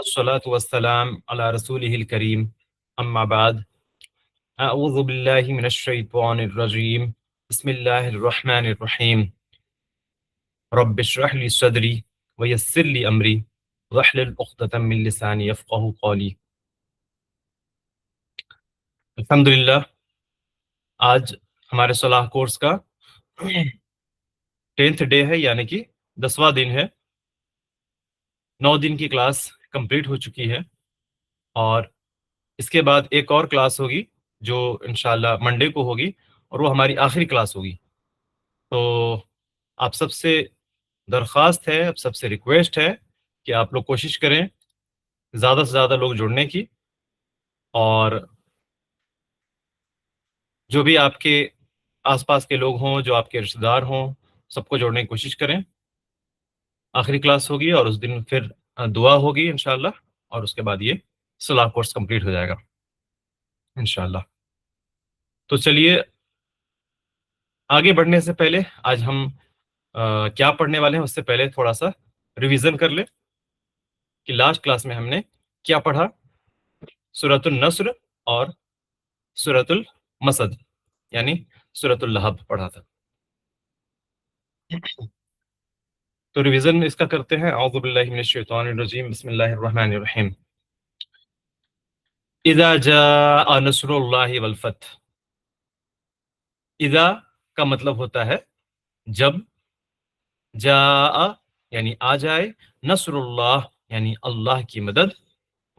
والصلاة والسلام على رسوله الكريم أما بعد أعوذ بالله من الشيطان الرجيم بسم الله الرحمن الرحيم رب اشرح لي صدري ويسر لي أمري واحلل عقدة من لساني يفقهوا قولي. الحمدللہ آج ہمارے صلاح کورس کا 10th ڈے ہے، یعنی کہ 10واں دن ہے. 9 دن کی کلاس کمپلیٹ ہو چکی ہے اور اس کے بعد ایک اور کلاس ہوگی جو انشاءاللہ منڈے کو ہوگی اور وہ ہماری آخری کلاس ہوگی. تو آپ سب سے درخواست ہے، آپ سب سے ریکویسٹ ہے کہ آپ لوگ کوشش کریں زیادہ سے زیادہ لوگ جڑنے کی، اور جو بھی آپ کے آس پاس کے لوگ ہوں، جو آپ کے رشتہ دار ہوں، سب کو جوڑنے کی کوشش کریں. آخری کلاس ہوگی اور اس دن پھر دعا ہوگی انشاءاللہ، اور اس کے بعد یہ صلاح کورس کمپلیٹ ہو جائے گا انشاءاللہ. تو چلیے آگے بڑھنے سے پہلے آج ہم کیا پڑھنے والے ہیں اس سے پہلے تھوڑا سا ریویژن کر لیں کہ لاسٹ کلاس میں ہم نے کیا پڑھا. سورۃ النصر اور سورۃ المسد یعنی سورۃ اللہب پڑھا تھا. تو ریویژن اس کا کرتے ہیں. اعوذ باللہ من الشیطان الرجیم بسم اللہ الرحمن الرحیم. اذا جاء نصر اللہ والفتح. اذا کا مطلب ہوتا ہے جب، جاء یعنی آ جائے، نصر اللہ یعنی اللہ کی مدد،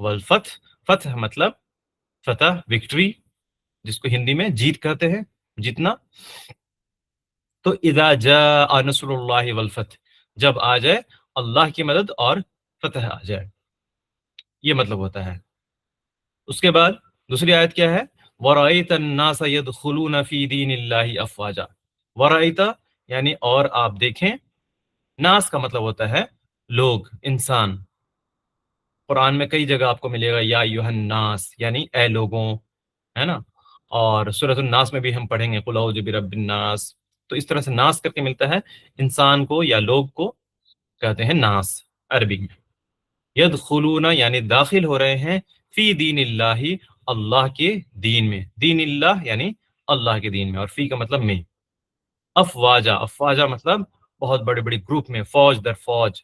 والفتح فتح مطلب فتح، وکٹری، جس کو ہندی میں جیت کہتے ہیں، جیتنا. تو اذا جاء نصر اللہ والفتح، جب آ جائے اللہ کی مدد اور فتح آ جائے، یہ مطلب ہوتا ہے. اس کے بعد دوسری آیت کیا ہے؟ وَرَأَيْتَ النَّاسَ يَدْخُلُونَ فِي دِينِ اللَّهِ أَفْوَاجًا. وَرَأَيْتَ یعنی اور آپ دیکھیں، ناس کا مطلب ہوتا ہے لوگ، انسان. قرآن میں کئی جگہ آپ کو ملے گا یا ایھا الناس یعنی اے لوگوں، ہے نا. اور سورۃ الناس میں بھی ہم پڑھیں گے قل اعوذ برب الناس. تو اس طرح سے ناس کر کے ملتا ہے، انسان کو یا لوگ کو کہتے ہیں ناس عربی میں. یدخلون یعنی داخل ہو رہے ہیں، فی دین اللہ اللہ کے دین میں، دین اللہ یعنی اللہ کے دین میں، اور فی کا مطلب میں. افواجا، افواجا مطلب بہت بڑے بڑے گروپ میں، فوج در فوج.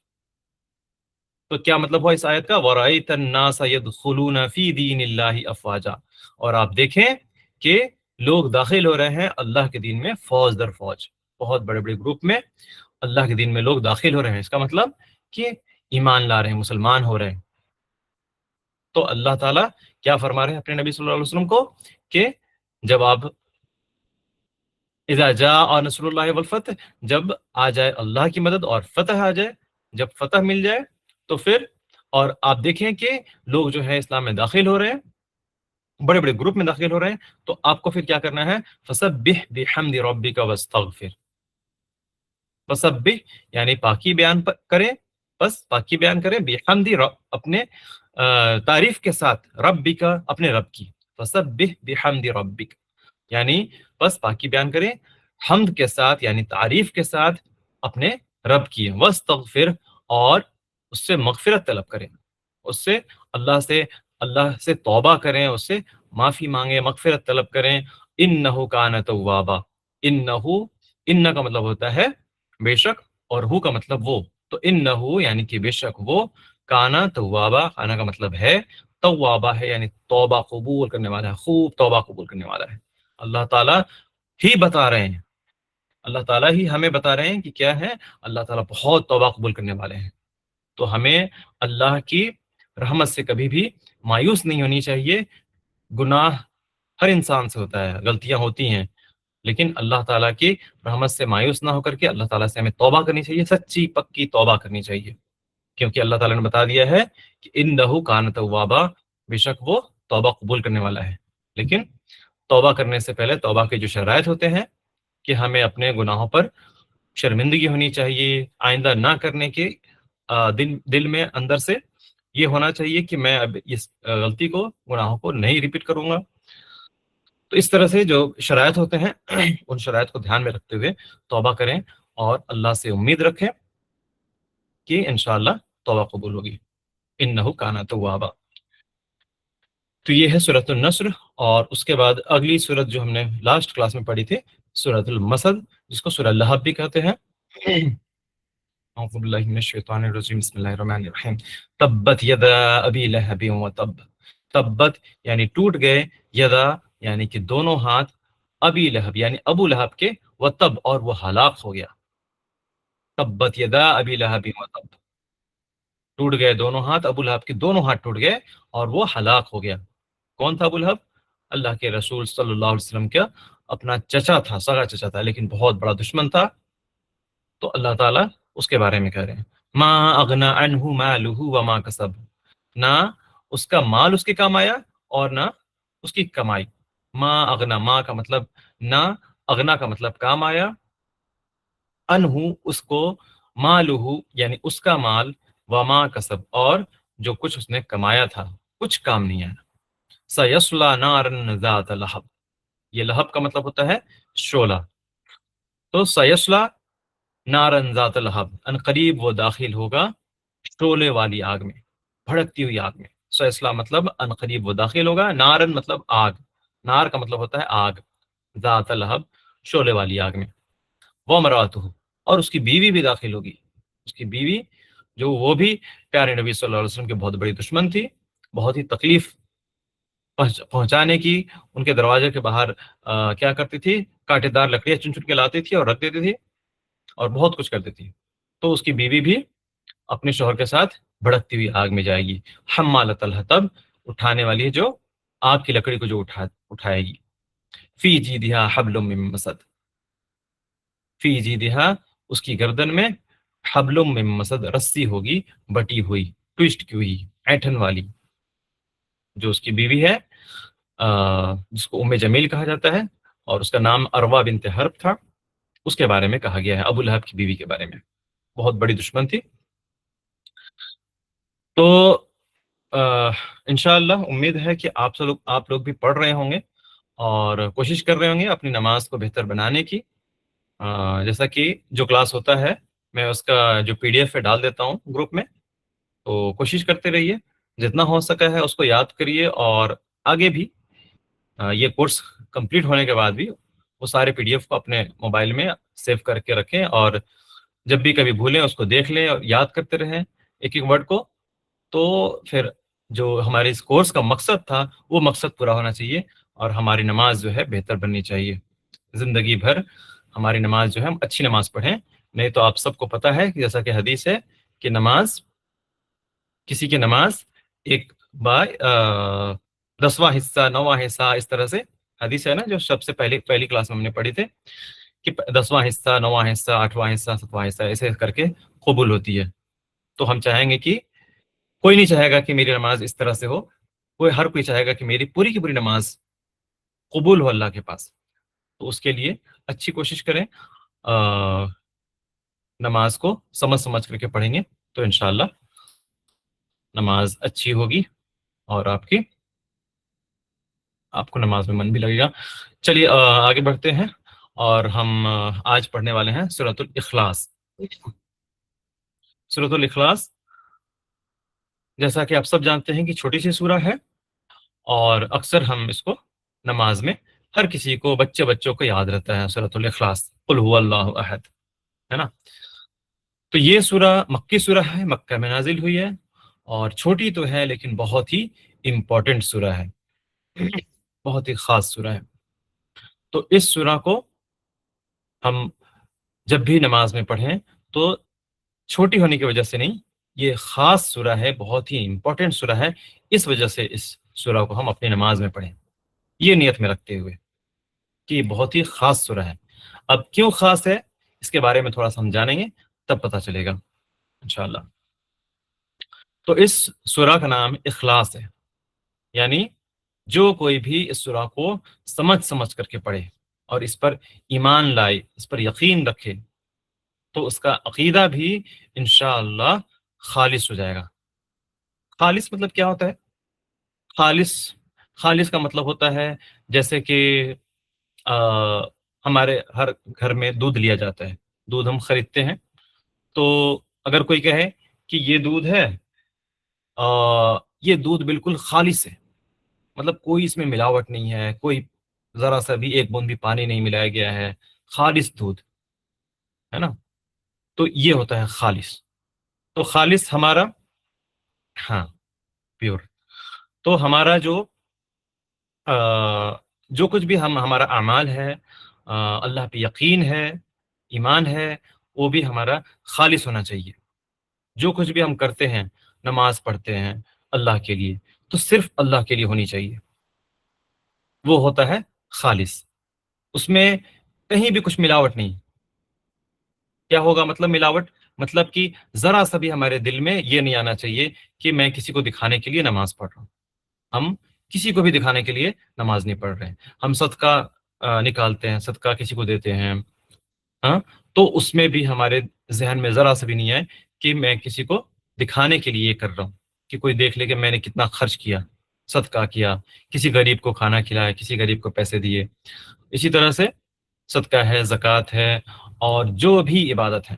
تو کیا مطلب ہوا اس آیت کا؟ وَرَأَيْتَ النَّاسَ يَدْخُلُونَ فِي دِينِ اللَّهِ أَفْوَاجًا. اور آپ دیکھیں کہ لوگ داخل ہو رہے ہیں اللہ کے دین میں فوج در فوج، بہت بڑے بڑے گروپ میں اللہ کے دین میں لوگ داخل ہو رہے ہیں. اس کا مطلب کہ ایمان لا رہے ہیں، مسلمان ہو رہے ہیں. تو اللہ تعالیٰ کیا فرما رہے ہیں اپنے نبی صلی اللہ علیہ وسلم کو کہ جب آپ اذا جاء نصر اللہ والفتح، جب آ جائے اللہ کی مدد اور فتح آ جائے، جب فتح مل جائے تو پھر، اور آپ دیکھیں کہ لوگ جو ہے اسلام میں داخل ہو رہے ہیں، بڑے بڑے گروپ میں داخل ہو رہے ہیں، تو آپ کو پھر کیا کرنا ہے؟ فسبح بحمد ربک واستغفر. فسبح یعنی پاکی بیان کریں، بس پاکی بیان کریں، بحمد اپنے تعریف کے ساتھ، ربک اپنے رب کی. فسبح بحمد ربک یعنی بس پاکی بیان کریں حمد کے ساتھ، یعنی تعریف کے ساتھ اپنے رب کی. واستغفر اور اس سے مغفرت طلب کریں، اس سے اللہ سے توبہ کریں، اس سے معافی مانگیں، مغفرت طلب کریں. انہ کان توابا. انہ کا مطلب ہوتا ہے بے شک، اور ہو کا مطلب وہ. تو انہ یعنی کہ بے شک وہ، کانا توابا، کانا کا مطلب ہے توابا ہے، یعنی توبہ قبول کرنے والا ہے، خوب توبہ قبول کرنے والا ہے. اللہ تعالیٰ ہی بتا رہے ہیں، اللہ تعالیٰ ہی ہمیں بتا رہے ہیں کہ کیا ہے، اللہ تعالیٰ بہت توبہ قبول کرنے والے ہیں. تو ہمیں اللہ کی رحمت سے کبھی بھی مایوس نہیں ہونی چاہیے. گناہ ہر انسان سے ہوتا ہے، غلطیاں ہوتی ہیں، لیکن اللہ تعالیٰ کی رحمت سے مایوس نہ ہو کر کے اللہ تعالیٰ سے ہمیں توبہ کرنی چاہیے، سچی پکی توبہ کرنی چاہیے. کیونکہ اللہ تعالیٰ نے بتا دیا ہے کہ انہ کان توابا، بے شک وہ توبہ قبول کرنے والا ہے. لیکن توبہ کرنے سے پہلے توبہ کے جو شرائط ہوتے ہیں کہ ہمیں اپنے گناہوں پر شرمندگی ہونی چاہیے، آئندہ نہ کرنے کے دل میں اندر سے یہ ہونا چاہیے کہ میں اب اس غلطی کو، گناہوں کو نہیں ریپیٹ کروں گا. تو اس طرح سے جو شرائط ہوتے ہیں ان شرائط کو دھیان میں رکھتے ہوئے توبہ کریں اور اللہ سے امید رکھیں کہ انشاءاللہ توبہ قبول ہوگی. انہ کان توابا. تو یہ ہے سورۃ النصر. اور اس کے بعد اگلی سورت جو ہم نے لاسٹ کلاس میں پڑھی تھی سورۃ المسد، جس کو سورہ لہب بھی کہتے ہیں. اعوذ باللہ من الشیطان الرجیم بسم اللہ الرحمن الرحیم. تبت یدا ابی لہب وتب. تبت یعنی ٹوٹ گئے، یدا یعنی کہ دونوں ہاتھ، ابی لہب یعنی ابو لہب کے، وتب اور وہ ہلاک ہو گیا. تبت یدا ابی لہب وتب، ٹوٹ گئے دونوں ہاتھ، ابو لہب کے دونوں ہاتھ ٹوٹ گئے اور وہ ہلاک ہو گیا. کون تھا ابو لہب؟ اللہ کے رسول صلی اللہ علیہ وسلم کا اپنا چچا تھا، سگا چچا تھا، لیکن بہت بڑا دشمن تھا. تو اللہ تعالیٰ اس کے بارے میں کہہ رہے ہیں ما اغنا عنہ مالہ وما کسب، نہ اس کا مال اس کے کام آیا اور نہ اس کی کمائی. ما اغنا، ما کا مطلب نہ، اغنا کا مطلب کام آیا، انہو اس کو، مالہ یعنی اس کا مال، وما کسب اور جو کچھ اس نے کمایا تھا کچھ کام نہیں آیا. سیصلی نارا ذات لہب، یہ لہب کا مطلب ہوتا ہے شعلہ. تو سیصلی نارا ذات لہب، ان قریب وہ داخل ہوگا شعلے والی آگ میں، بھڑکتی ہوئی آگ میں. سیصلی مطلب ان قریب وہ داخل ہوگا، نارن مطلب آگ، نار کا مطلب ہوتا ہے آگ، ذات لہب شعلے والی آگ میں. وامرأتہ، اور اس کی بیوی بھی داخل ہوگی. اس کی بیوی جو وہ بھی پیارے نبی صلی اللہ علیہ وسلم کے بہت بڑی دشمن تھی، بہت ہی تکلیف پہنچانے کی. ان کے دروازے کے باہر کیا کرتی تھی، کانٹے دار لکڑیاں چن چن کے لاتی تھی اور رکھ دیتی تھی اور بہت کچھ کرتی تھی. تو اس کی بیوی بھی اپنے شوہر کے ساتھ بھڑکتی ہوئی آگ میں جائے گی. حمالۃ الحطب، اٹھانے والی ہے جو آگ کی لکڑی کو جو اٹھائے گی. فی جیدہا حبل من مسد، فی جیدہا اس کی گردن میں، حبل من مسد رسی ہوگی بٹی ہوئی، ٹویسٹ کی ہوئی، ایٹھن والی. جو اس کی بیوی ہے جس کو ام جمیل کہا جاتا ہے اور اس کا نام اروا بنت حرب تھا، اس کے بارے میں کہا گیا ہے، ابو لہب کی بیوی کے بارے میں. بہت بڑی دشمن تھی. تو انشاءاللہ امید ہے کہ آپ لوگ بھی پڑھ رہے ہوں گے اور کوشش کر رہے ہوں گے اپنی نماز کو بہتر بنانے کی. جیسا کہ جو کلاس ہوتا ہے میں اس کا جو PDF ہے ڈال دیتا ہوں گروپ میں، تو کوشش کرتے رہیے، جتنا ہو سکا ہے اس کو یاد کریے. اور آگے بھی یہ کورس کمپلیٹ ہونے کے بعد بھی وہ سارے PDF کو اپنے موبائل میں سیو کر کے رکھیں، اور جب بھی کبھی بھولیں اس کو دیکھ لیں اور یاد کرتے رہیں ایک ایک ورڈ کو. تو پھر جو ہمارے اس کورس کا مقصد تھا وہ مقصد پورا ہونا چاہیے اور ہماری نماز جو ہے بہتر بننی چاہیے. زندگی بھر ہماری نماز جو ہے ہم اچھی نماز پڑھیں. نہیں تو آپ سب کو پتہ ہے کہ جیسا کہ حدیث ہے کہ نماز، کسی کی نماز ایک با 10واں حصہ، 9واں حصہ، اس طرح سے حدیث ہے نا جو سب سے پہلی کلاس میں ہم نے پڑھی تھے کہ 10واں حصہ، 9واں حصہ، 8واں حصہ، 7واں حصہ ایسے کر کے قبول ہوتی ہے. تو ہم چاہیں گے کہ کوئی نہیں چاہے گا کہ میری نماز اس طرح سے ہو، ہر کوئی چاہے گا کہ میری پوری کی پوری نماز قبول ہو اللہ کے پاس. تو اس کے لیے اچھی کوشش کریں، نماز کو سمجھ سمجھ کر کے پڑھیں گے تو انشاءاللہ نماز اچھی ہوگی اور آپ کو نماز میں من بھی لگے گا. چلیے آگے بڑھتے ہیں اور ہم آج پڑھنے والے ہیں سورۃ الاخلاص. سورۃ الاخلاص جیسا کہ آپ سب جانتے ہیں کہ چھوٹی سی سورہ ہے اور اکثر ہم اس کو نماز میں ہر کسی کو، بچوں کو یاد رہتا ہے سورۃ الاخلاص، قل هو اللہ احد، ہے نا. تو یہ سورہ مکی سورہ ہے، مکہ میں نازل ہوئی ہے اور چھوٹی تو ہے لیکن بہت ہی امپورٹنٹ سورہ ہے، بہت ہی خاص سورہ ہے. تو اس سورہ کو ہم جب بھی نماز میں پڑھیں تو چھوٹی ہونے کی وجہ سے نہیں، یہ خاص سورہ ہے، بہت ہی امپورٹنٹ سورہ ہے، اس وجہ سے اس سورہ کو ہم اپنی نماز میں پڑھیں، یہ نیت میں رکھتے ہوئے کہ یہ بہت ہی خاص سورہ ہے. اب کیوں خاص ہے اس کے بارے میں تھوڑا سا ہم جانیں گے تب پتہ چلے گا انشاءاللہ. تو اس سورہ کا نام اخلاص ہے، یعنی جو کوئی بھی اس سورہ کو سمجھ کر کے پڑھے اور اس پر ایمان لائے، اس پر یقین رکھے، تو اس کا عقیدہ بھی انشاءاللہ خالص ہو جائے گا. خالص مطلب کیا ہوتا ہے؟ خالص کا مطلب ہوتا ہے جیسے کہ ہمارے ہر گھر میں دودھ لیا جاتا ہے، دودھ ہم خریدتے ہیں. تو اگر کوئی کہے کہ یہ دودھ ہے یہ دودھ بالکل خالص ہے، مطلب کوئی اس میں ملاوٹ نہیں ہے، کوئی ذرا سا بھی ایک بوند بھی پانی نہیں ملایا گیا ہے، خالص دودھ ہے نا، تو یہ ہوتا ہے خالص. تو خالص ہمارا، ہاں، پیور. تو ہمارا آ، جو کچھ بھی ہمارا اعمال ہے، اللہ پہ یقین ہے، ایمان ہے، وہ بھی ہمارا خالص ہونا چاہیے. جو کچھ بھی ہم کرتے ہیں، نماز پڑھتے ہیں اللہ کے لیے، تو صرف اللہ کے لیے ہونی چاہیے، وہ ہوتا ہے خالص. اس میں کہیں بھی کچھ ملاوٹ نہیں. کیا ہوگا مطلب ملاوٹ؟ مطلب کہ ذرا سا بھی ہمارے دل میں یہ نہیں آنا چاہیے کہ میں کسی کو دکھانے کے لیے نماز پڑھ رہا ہوں. ہم کسی کو بھی دکھانے کے لیے نماز نہیں پڑھ رہے ہیں. ہم صدقہ نکالتے ہیں، صدقہ کسی کو دیتے ہیں، ہاں، تو اس میں بھی ہمارے ذہن میں ذرا سا بھی نہیں ہے کہ میں کسی کو دکھانے کے لیے یہ کر رہا ہوں، کہ کوئی دیکھ لے کہ میں نے کتنا خرچ کیا، صدقہ کیا، کسی غریب کو کھانا کھلایا، کسی غریب کو پیسے دیے. اسی طرح سے صدقہ ہے، زکوٰۃ ہے، اور جو بھی عبادت ہے،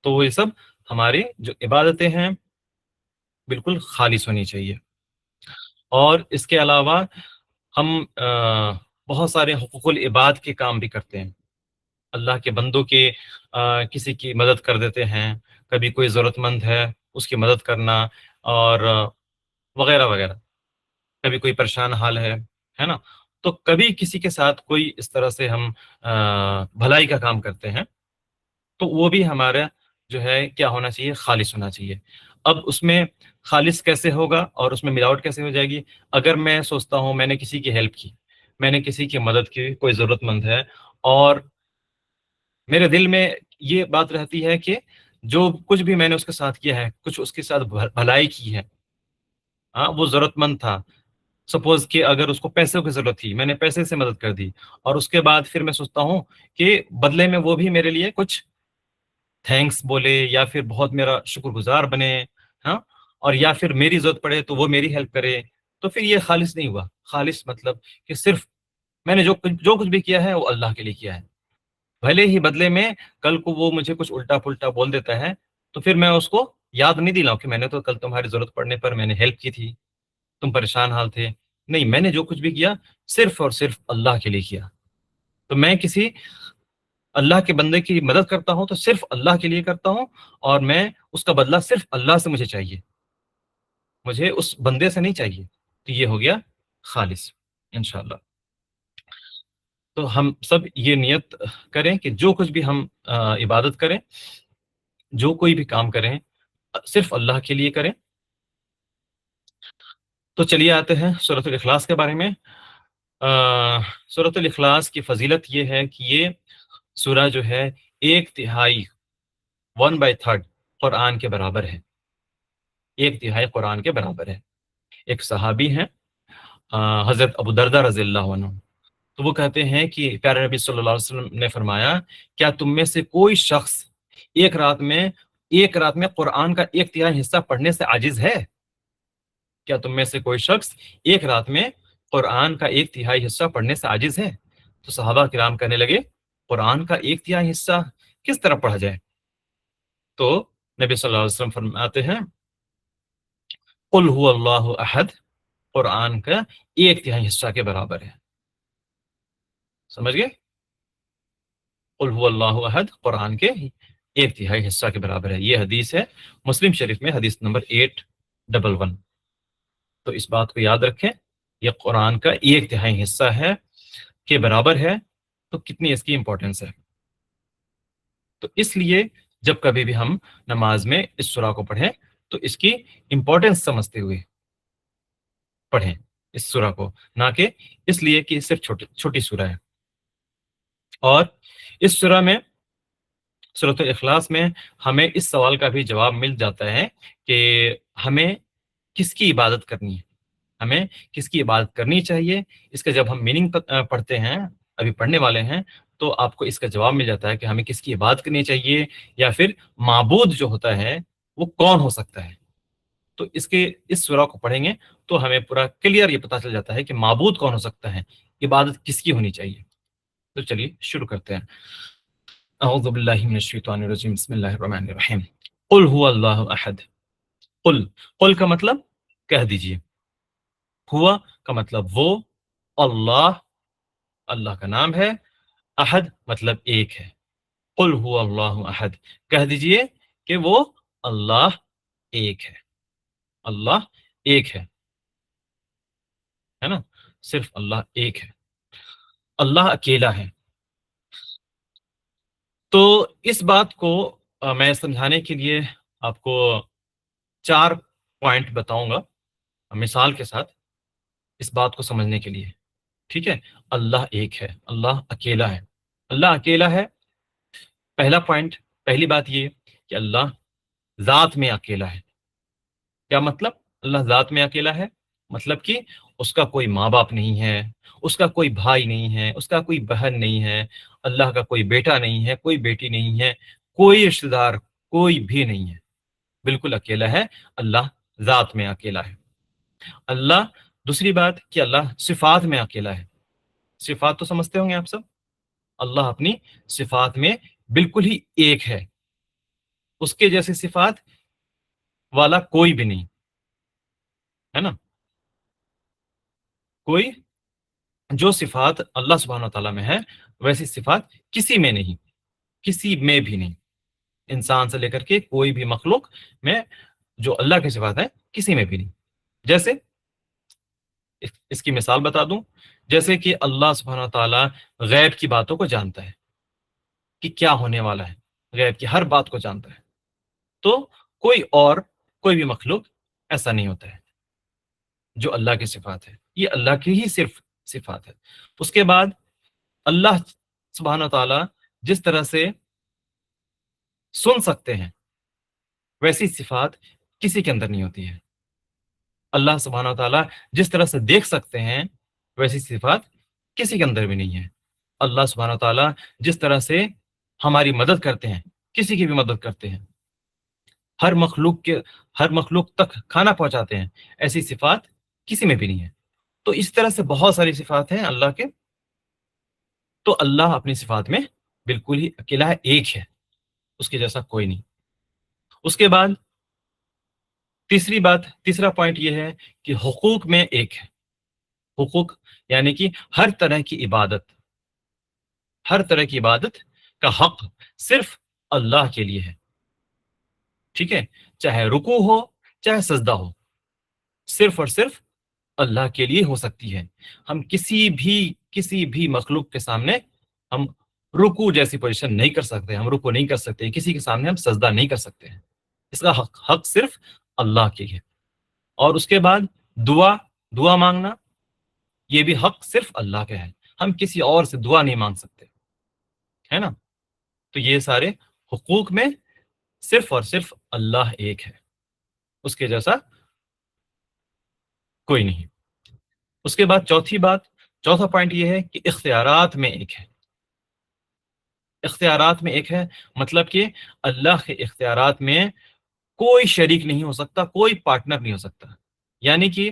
تو وہ یہ سب ہماری جو عبادتیں ہیں بالکل خالص ہونی چاہیے. اور اس کے علاوہ ہم بہت سارے حقوق العباد کے کام بھی کرتے ہیں. اللہ کے بندوں کے کسی کی مدد کر دیتے ہیں، کبھی کوئی ضرورت مند ہے اس کی مدد کرنا، اور وغیرہ وغیرہ. کبھی کوئی پریشان حال ہے نا، تو کبھی کسی کے ساتھ کوئی اس طرح سے ہم بھلائی کا کام کرتے ہیں، تو وہ بھی ہمارا جو ہے کیا ہونا چاہیے؟ خالص ہونا چاہیے. اب اس میں خالص کیسے ہوگا اور اس میں ملاوٹ کیسے ہو جائے گی؟ اگر میں سوچتا ہوں میں نے کسی کی ہیلپ کی، میں نے کسی کی مدد کی، کوئی ضرورت مند ہے، اور میرے دل میں یہ بات رہتی ہے کہ جو کچھ بھی میں نے اس کے ساتھ کیا ہے، کچھ اس کے ساتھ بھلائی کی ہے، ہاں، وہ ضرورت مند تھا. سپوز کہ اگر اس کو پیسوں کی ضرورت تھی، میں نے پیسے سے مدد کر دی، اور اس کے بعد پھر میں سوچتا ہوں کہ بدلے میں وہ بھی میرے لیے کچھ تھینکس بولے، یا پھر بہت میرا شکر گزار بنے، ہاں، اور یا پھر میری ضرورت پڑے تو وہ میری ہیلپ کرے، تو پھر یہ خالص نہیں ہوا. خالص مطلب کہ صرف میں نے جو کچھ بھی کیا ہے وہ اللہ کے لیے کیا ہے. بھلے ہی بدلے میں کل کو وہ مجھے کچھ الٹا پلٹا بول دیتا ہے، تو پھر میں اس کو یاد نہیں دلاؤں کہ میں نے تو کل تمہاری ضرورت پڑنے پر میں نے ہیلپ کی تھی، تم پریشان حال تھے. نہیں، میں نے جو کچھ بھی کیا صرف اور صرف اللہ کے لیے کیا. تو میں کسی اللہ کے بندے کی مدد کرتا ہوں تو صرف اللہ کے لیے کرتا ہوں، اور میں اس کا بدلہ صرف اللہ سے مجھے چاہیے، مجھے اس بندے سے نہیں چاہیے. تو یہ ہو گیا خالص انشاءاللہ. تو ہم سب یہ نیت کریں کہ جو کچھ بھی ہم عبادت کریں، جو کوئی بھی کام کریں، صرف اللہ کے لیے کریں. تو چلیے آتے ہیں سورۃ الاخلاص کے بارے میں. سورۃ الاخلاص کی فضیلت یہ ہے کہ یہ سورہ جو ہے 1/3، 1/3 قرآن کے برابر ہے. 1/3 قرآن کے برابر ہے. ایک صحابی ہیں حضرت ابو دردہ رضی اللہ عنہ، تو وہ کہتے ہیں کہ پیارے نبی صلی اللہ علیہ وسلم نے فرمایا، کیا تم میں سے کوئی شخص ایک رات میں قرآن کا 1/3 حصہ پڑھنے سے عاجز ہے؟ کیا تم میں سے کوئی شخص ایک رات میں قرآن کا 1/3 حصہ پڑھنے سے عاجز ہے؟ تو صحابہ کرام کہنے لگے، قرآن کا 1/3 حصہ کس طرح پڑھا جائے؟ تو نبی صلی اللہ علیہ وسلم فرماتے ہیں، قل هو اللہ احد، قرآن کا 1/3 حصہ کے برابر ہے. سمجھ گئے؟ قل هو اللہ احد قرآن کے 1/3 حصہ کے برابر ہے. یہ حدیث ہے مسلم شریف میں، حدیث نمبر 811. تو اس بات کو یاد رکھیں، یہ قرآن کا 1/3 حصہ ہے کے برابر ہے. تو کتنی اس کی امپورٹنس ہے. تو اس لیے جب کبھی بھی ہم نماز میں اس سورہ کو پڑھیں تو اس کی امپورٹنس سمجھتے ہوئے پڑھیں اس سورہ کو، نہ کہ اس لیے کہ صرف چھوٹی سورہ ہے. اور اس سورہ میں، سورۃ الاخلاص میں، ہمیں اس سوال کا بھی جواب مل جاتا ہے کہ ہمیں کس کی عبادت کرنی ہے، ہمیں کس کی عبادت کرنی چاہیے. اس کا جب ہم میننگ پڑھتے ہیں، ابھی پڑھنے والے ہیں، تو آپ کو اس کا جواب مل جاتا ہے کہ ہمیں کس کی عبادت کرنی چاہیے، یا پھر معبود جو ہوتا ہے وہ کون ہو سکتا ہے. تو اس سورہ کو پڑھیں گے تو ہمیں پورا کلیئر یہ پتا چل جاتا ہے کہ معبود کون ہو سکتا ہے، عبادت کس کی ہونی چاہیے. تو چلیے شروع کرتے ہیں. اعوذ باللہ من الشیطان الرجیم، بسم اللہ الرحمن الرحیم. قل هو اللہ احد، قل، قل کا مطلب کہہ دیجئے، ہوا کا مطلب وہ، اللہ اللہ کا نام ہے، احد مطلب ایک ہے، قل هو اللہ احد، کہہ دیجئے کہ وہ اللہ ایک ہے، اللہ ایک ہے نا، صرف اللہ ایک ہے، اللہ اکیلا ہے۔ تو اس بات کو میں سمجھانے کے لیے آپ کو 4 پوائنٹ بتاؤں گا مثال کے ساتھ، اس بات کو سمجھنے کے لیے، ٹھیک ہے؟ اللہ ایک ہے، اللہ اکیلا ہے، اللہ اکیلا ہے۔ پہلا پوائنٹ، پہلی بات یہ کہ اللہ ذات میں اکیلا ہے۔ کیا مطلب؟ اللہ ذات میں اکیلا ہے مطلب کہ اس کا کوئی ماں باپ نہیں ہے، اس کا کوئی بھائی نہیں ہے، اس کا کوئی بہن نہیں ہے، اللہ کا کوئی بیٹا نہیں ہے، کوئی بیٹی نہیں ہے، کوئی رشتہ دار کوئی بھی نہیں ہے، بالکل اکیلا ہے، اللہ ذات میں اکیلا ہے۔ اللہ، دوسری بات کہ اللہ صفات میں اکیلا ہے۔ صفات تو سمجھتے ہوں گے آپ سب، اللہ اپنی صفات میں بالکل ہی ایک ہے، اس کے جیسے صفات والا کوئی بھی نہیں ہے نا، کوئی جو صفات اللہ سبحانہ و تعالیٰ میں ہے ویسی صفات کسی میں نہیں، کسی میں بھی نہیں، انسان سے لے کر کے کوئی بھی مخلوق میں جو اللہ کی صفات ہے کسی میں بھی نہیں۔ جیسے اس کی مثال بتا دوں، جیسے کہ اللہ سبحانہ و تعالیٰ غیب کی باتوں کو جانتا ہے کہ کیا ہونے والا ہے، غیب کی ہر بات کو جانتا ہے، تو کوئی اور کوئی بھی مخلوق ایسا نہیں ہوتا ہے جو اللہ کی صفات ہے، یہ اللہ کی ہی صرف صفات ہے۔ اس کے بعد اللہ سبحانہ و تعالیٰ جس طرح سے سن سکتے ہیں ویسی صفات کسی کے اندر نہیں ہوتی ہے، اللہ سبحانہ و تعالیٰ جس طرح سے دیکھ سکتے ہیں ویسی صفات کسی کے اندر بھی نہیں ہے، اللہ سبحانہ و تعالیٰ جس طرح سے ہماری مدد کرتے ہیں کسی کی بھی مدد کرتے ہیں، ہر مخلوق کے ہر مخلوق تک کھانا پہنچاتے ہیں، ایسی صفات کسی میں بھی نہیں ہے۔ تو اس طرح سے بہت ساری صفات ہیں اللہ کے، تو اللہ اپنی صفات میں بالکل ہی اکیلا ہے، ایک ہے، اس کے جیسا کوئی نہیں۔ اس کے بعد تیسرا پوائنٹ یہ ہے کہ حقوق میں ایک ہے، حقوق یعنی کہ ہر طرح کی عبادت کا حق صرف اللہ کے لیے ہے، ٹھیک ہے؟ چاہے رکوع ہو چاہے سجدہ ہو، صرف اور صرف اللہ کے لیے ہو سکتی ہے۔ ہم کسی بھی مخلوق کے سامنے ہم رکوع جیسی پوزیشن نہیں کر سکتے، ہم رکوع نہیں کر سکتے، کسی کے سامنے ہم سجدہ نہیں کر سکتے ہیں، اس کا حق صرف اللہ کے لیے۔ اور اس کے بعد دعا مانگنا، یہ بھی حق صرف اللہ کا ہے، ہم کسی اور سے دعا نہیں مانگ سکتے، ہے نا؟ تو یہ سارے حقوق میں صرف اور صرف اللہ ایک ہے، اس کے جیسا کوئی نہیں۔ اس کے بعد چوتھا پوائنٹ یہ ہے کہ اختیارات میں ایک ہے، اختیارات میں ایک ہے مطلب کہ اللہ کے اختیارات میں کوئی شریک نہیں ہو سکتا، کوئی پارٹنر نہیں ہو سکتا۔ یعنی کہ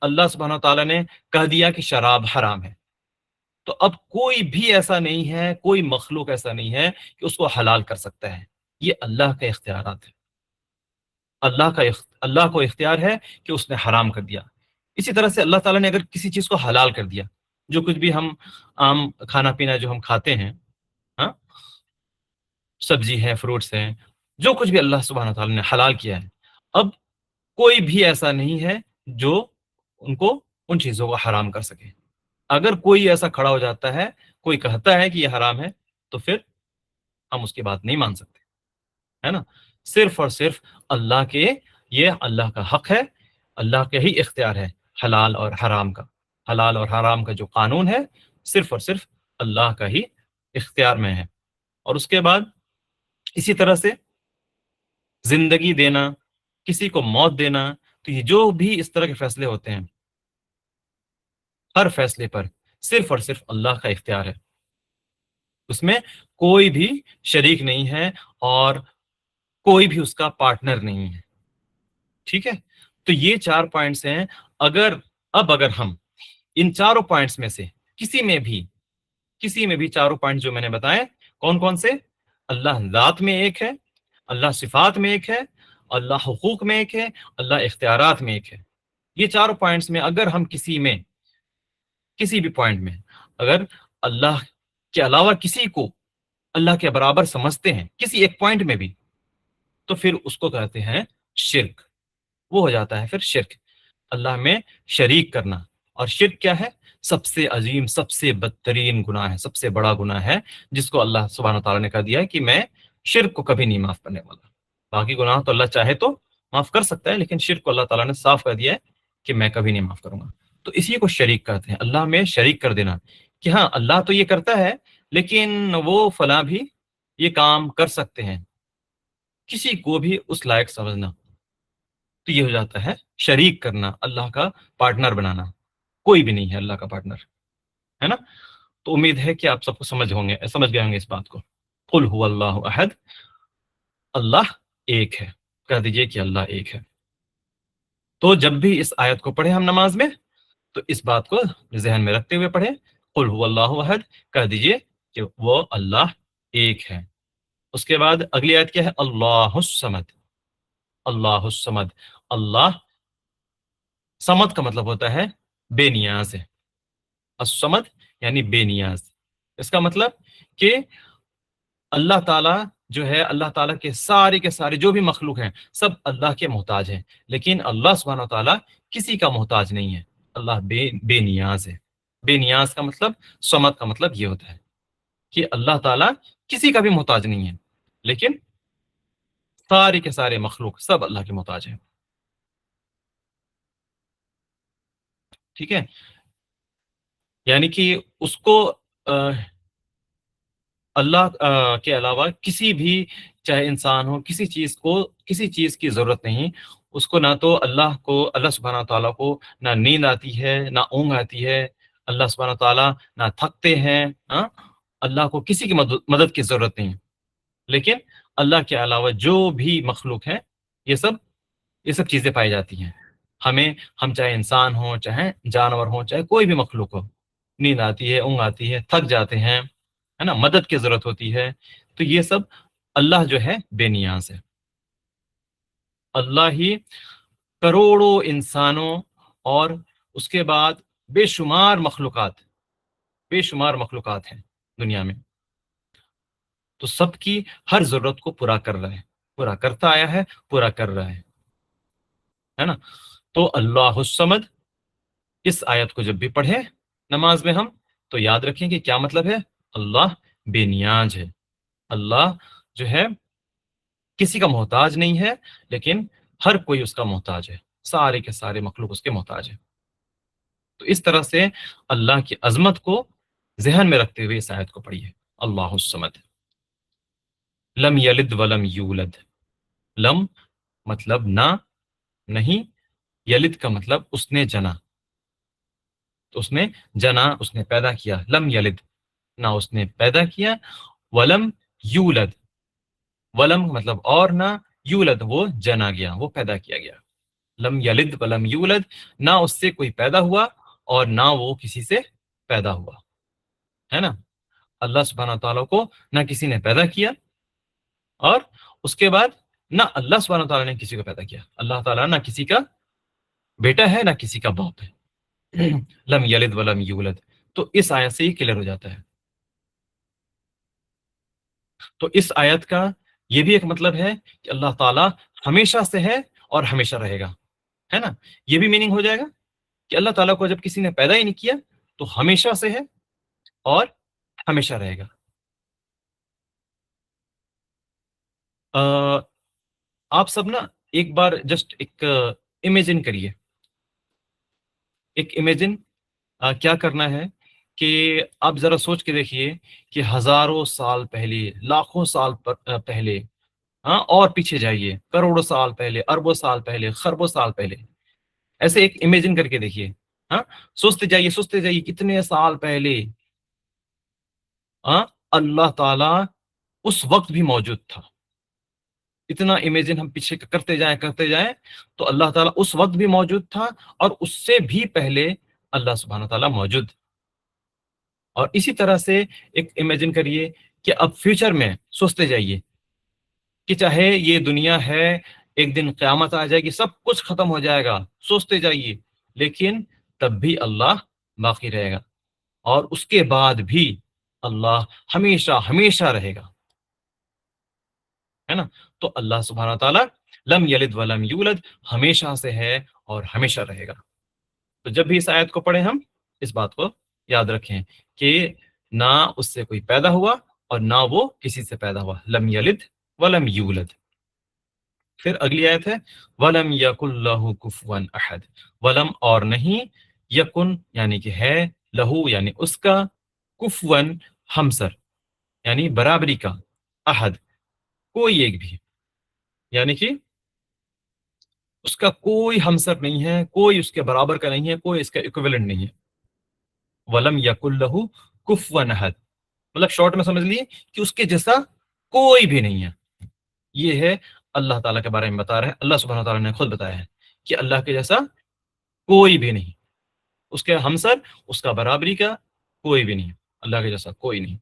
اللہ سبحانہ تعالیٰ نے کہہ دیا کہ شراب حرام ہے، تو اب کوئی بھی ایسا نہیں ہے، کوئی مخلوق ایسا نہیں ہے کہ اس کو حلال کر سکتا ہے، یہ اللہ کے اختیارات ہے، اللہ کو اختیار ہے کہ اس نے حرام کر دیا۔ اسی طرح سے اللہ تعالیٰ نے اگر کسی چیز کو حلال کر دیا، جو کچھ بھی ہم عام کھانا پینا جو ہم کھاتے ہیں، ہاں، سبزی ہے، فروٹس ہیں، جو کچھ بھی اللہ سبحانہ تعالیٰ نے حلال کیا ہے، اب کوئی بھی ایسا نہیں ہے جو ان کو ان چیزوں کو حرام کر سکے۔ اگر کوئی ایسا کھڑا ہو جاتا ہے، کوئی کہتا ہے کہ یہ حرام ہے، تو پھر ہم اس کی بات نہیں مان سکتے، ہے نا؟ صرف اور صرف یہ اللہ کا حق ہے، اللہ کا ہی اختیار ہے، حلال اور حرام کا جو قانون ہے صرف اور صرف اللہ کا ہی اختیار میں ہے۔ اور اس کے بعد اسی طرح سے زندگی دینا، کسی کو موت دینا، تو یہ جو بھی اس طرح کے فیصلے ہوتے ہیں، ہر فیصلے پر صرف اور صرف اللہ کا اختیار ہے، اس میں کوئی بھی شریک نہیں ہے اور کوئی بھی اس کا پارٹنر نہیں ہے، ٹھیک ہے؟ تو یہ 4 پوائنٹس ہیں۔ اگر ہم ان چاروں پوائنٹس میں سے کسی میں بھی چاروں پوائنٹ جو میں نے بتائے، کون کون سے؟ اللہ ذات میں ایک ہے، اللہ صفات میں ایک ہے، اللہ حقوق میں ایک ہے، اللہ اختیارات میں ایک ہے. یہ چاروں پوائنٹس میں اگر ہم کسی بھی پوائنٹ میں اگر اللہ کے علاوہ کسی کو اللہ کے برابر سمجھتے ہیں کسی ایک پوائنٹ میں بھی، تو پھر اس کو کہتے ہیں شرک. وہ ہو جاتا ہے پھر شرک، اللہ میں شریک کرنا. اور شرک کیا ہے؟ سب سے عظیم، سب سے بدترین گناہ ہے، سب سے بڑا گناہ ہے، جس کو اللہ سبحانہ تعالیٰ نے کہا دیا ہے کہ میں شرک کو کبھی نہیں معاف کرنے والا. باقی گناہ تو اللہ چاہے تو معاف کر سکتا ہے، لیکن شرک کو اللہ تعالیٰ نے صاف کر دیا ہے کہ میں کبھی نہیں معاف کروں گا. تو اسی کو شریک کہتے ہیں، اللہ میں شریک کر دینا، کہ ہاں اللہ تو یہ کرتا ہے لیکن وہ فلاں بھی یہ کام کر سکتے ہیں، کسی کو بھی اس لائق سمجھنا. تو یہ ہو جاتا ہے شریک کرنا، اللہ کا پارٹنر بنانا. کوئی بھی نہیں ہے اللہ کا پارٹنر، ہے نا. تو امید ہے کہ آپ سب کو سمجھ گئے ہوں گے اس بات کو. قل هو اللہ احد، اللہ ایک ہے. کہہ دیجئے کہ اللہ ایک ہے. تو جب بھی اس آیت کو پڑھیں ہم نماز میں، تو اس بات کو ذہن میں رکھتے ہوئے پڑھیں. قل هو اللہ احد، کہہ دیجئے کہ وہ اللہ ایک ہے. اس کے بعد اگلی آیت کیا ہے؟ اللہ الصمد. اللہ الصمد، اللہ صمد کا مطلب ہوتا ہے بے نیاز ہے. الصمد یعنی بے نیاز. اس کا مطلب کہ اللہ تعالیٰ جو ہے، اللہ تعالیٰ کے سارے جو بھی مخلوق ہیں سب اللہ کے محتاج ہیں، لیکن اللہ سبحانہ و تعالیٰ کسی کا محتاج نہیں ہے. اللہ بے نیاز ہے. بے نیاز کا مطلب، صمد کا مطلب یہ ہوتا ہے کہ اللہ تعالیٰ کسی کا بھی محتاج نہیں ہے، لیکن سارے کے سارے مخلوق سب اللہ کے محتاج ہیں. ٹھیک ہے، یعنی کہ اس کو اللہ کے علاوہ کسی بھی، چاہے انسان ہو، کسی چیز کی ضرورت نہیں. اس کو نہ تو اللہ سبحانہ تعالیٰ کو نہ نیند آتی ہے، نہ اونگ آتی ہے. اللہ سبحانہ تعالیٰ نہ تھکتے ہیں. اللہ کو کسی کی مدد کی ضرورت نہیں. لیکن اللہ کے علاوہ جو بھی مخلوق ہیں یہ سب چیزیں پائی جاتی ہیں. ہم چاہے انسان ہوں، چاہے جانور ہوں، چاہے کوئی بھی مخلوق ہو، نیند آتی ہے، اونگ آتی ہے، تھک جاتے ہیں، ہے نا، مدد کی ضرورت ہوتی ہے. تو یہ سب اللہ جو ہے بے نیاز ہے. اللہ ہی کروڑوں انسانوں اور اس کے بعد بے شمار مخلوقات ہیں دنیا میں، تو سب کی ہر ضرورت کو پورا کر رہا ہے، پورا کرتا آیا ہے، پورا کر رہا ہے نا. تو اللہ الصمد، اس آیت کو جب بھی پڑھیں نماز میں ہم، تو یاد رکھیں کہ کیا مطلب ہے؟ اللہ بے نیاز ہے. اللہ جو ہے کسی کا محتاج نہیں ہے، لیکن ہر کوئی اس کا محتاج ہے. سارے کے سارے مخلوق اس کے محتاج ہیں. تو اس طرح سے اللہ کی عظمت کو ذہن میں رکھتے ہوئے اس آیت کو پڑھیے. اللہ الصمد، لم یلد ولم یولد. لم مطلب نہ، نہیں. یلد کا مطلب اس نے جنا، تو اس نے جنا، اس نے پیدا کیا. لم یلد، نہ اس نے پیدا کیا. ولم یولد، ولم مطلب اور نہ، یولد وہ جنا گیا، وہ پیدا کیا گیا. لم یلد ولم یولد، نہ اس سے کوئی پیدا ہوا اور نہ وہ کسی سے پیدا ہوا، ہے نا. اللہ سبحانہ تعالیٰ کو نہ کسی نے پیدا کیا، اور اس کے بعد نہ اللہ سبحانہ تعالیٰ نے کسی کو پیدا کیا. اللہ تعالیٰ نہ کسی کا بیٹا ہے، نہ کسی کا باپ ہے. لم یلد ولم یولد. تو اس آیت سے یہ کلیئر ہو جاتا ہے. تو اس آیت کا یہ بھی ایک مطلب ہے کہ اللہ تعالیٰ ہمیشہ سے ہے اور ہمیشہ رہے گا، ہے نا. یہ بھی میننگ ہو جائے گا کہ اللہ تعالیٰ کو جب کسی نے پیدا ہی نہیں کیا تو ہمیشہ سے ہے اور ہمیشہ رہے گا. آپ سب نا ایک بار جسٹ ایک امیجن کریے. ایک امیجن کیا کرنا ہے کہ آپ ذرا سوچ کے دیکھیے کہ ہزاروں سال پہلے، لاکھوں سال پہلے، اور پیچھے جائیے، کروڑوں سال پہلے، اربوں سال پہلے، خربوں سال پہلے، ایسے ایک امیجن کر کے دیکھیے. سوچتے جائیے کتنے سال پہلے اللہ تعالیٰ اس وقت بھی موجود تھا. اتنا امیجن ہم پیچھے کرتے جائیں تو اللہ تعالیٰ اس وقت بھی موجود تھا، اور اس سے بھی پہلے اللہ سبحانہ تعالیٰ موجود. اور اسی طرح سے ایک امیجن کریے کہ اب فیوچر میں سوچتے جائیے کہ چاہے یہ دنیا ہے ایک دن قیامت آ جائے گی، سب کچھ ختم ہو جائے گا، سوچتے جائیے، لیکن تب بھی اللہ باقی رہے گا، اور اس کے بعد بھی اللہ ہمیشہ ہمیشہ رہے گا، ہے نا؟ تو اللہ سبحانہ تعالیٰ لم یلد ولم یولد، ہمیشہ سے ہے اور ہمیشہ رہے گا۔ تو جب بھی اس آیت کو پڑھیں ہم اس بات کو یاد رکھیں کہ نہ اس سے کوئی پیدا ہوا اور نہ وہ کسی سے پیدا ہوا، لم یلد ولم یولد۔ پھر اگلی آیت ہے ولم یکن لہ کفوا احد، ولم اور نہیں، یکن یعنی کہ ہے، لہو یعنی اس کا، کفوا ہمسر یعنی برابری کا، احد کوئی ایک بھی، یعنی کہ اس کا کوئی ہمسر نہیں ہے، کوئی اس کے برابر کا نہیں ہے، کوئی اس کا ایکویولنٹ نہیں ہے۔ ولم یکن لہ کفوا احد، مطلب شارٹ میں سمجھ لیے کہ اس کے جیسا کوئی بھی نہیں ہے۔ یہ ہے اللہ تعالیٰ کے بارے میں بتا رہے ہیں، اللہ سبحانہ تعالیٰ نے خود بتایا ہے کہ اللہ کے جیسا کوئی بھی نہیں، اس کے ہمسر، اس کا برابری کا کوئی بھی نہیں، اللہ کے جیسا کوئی نہیں۔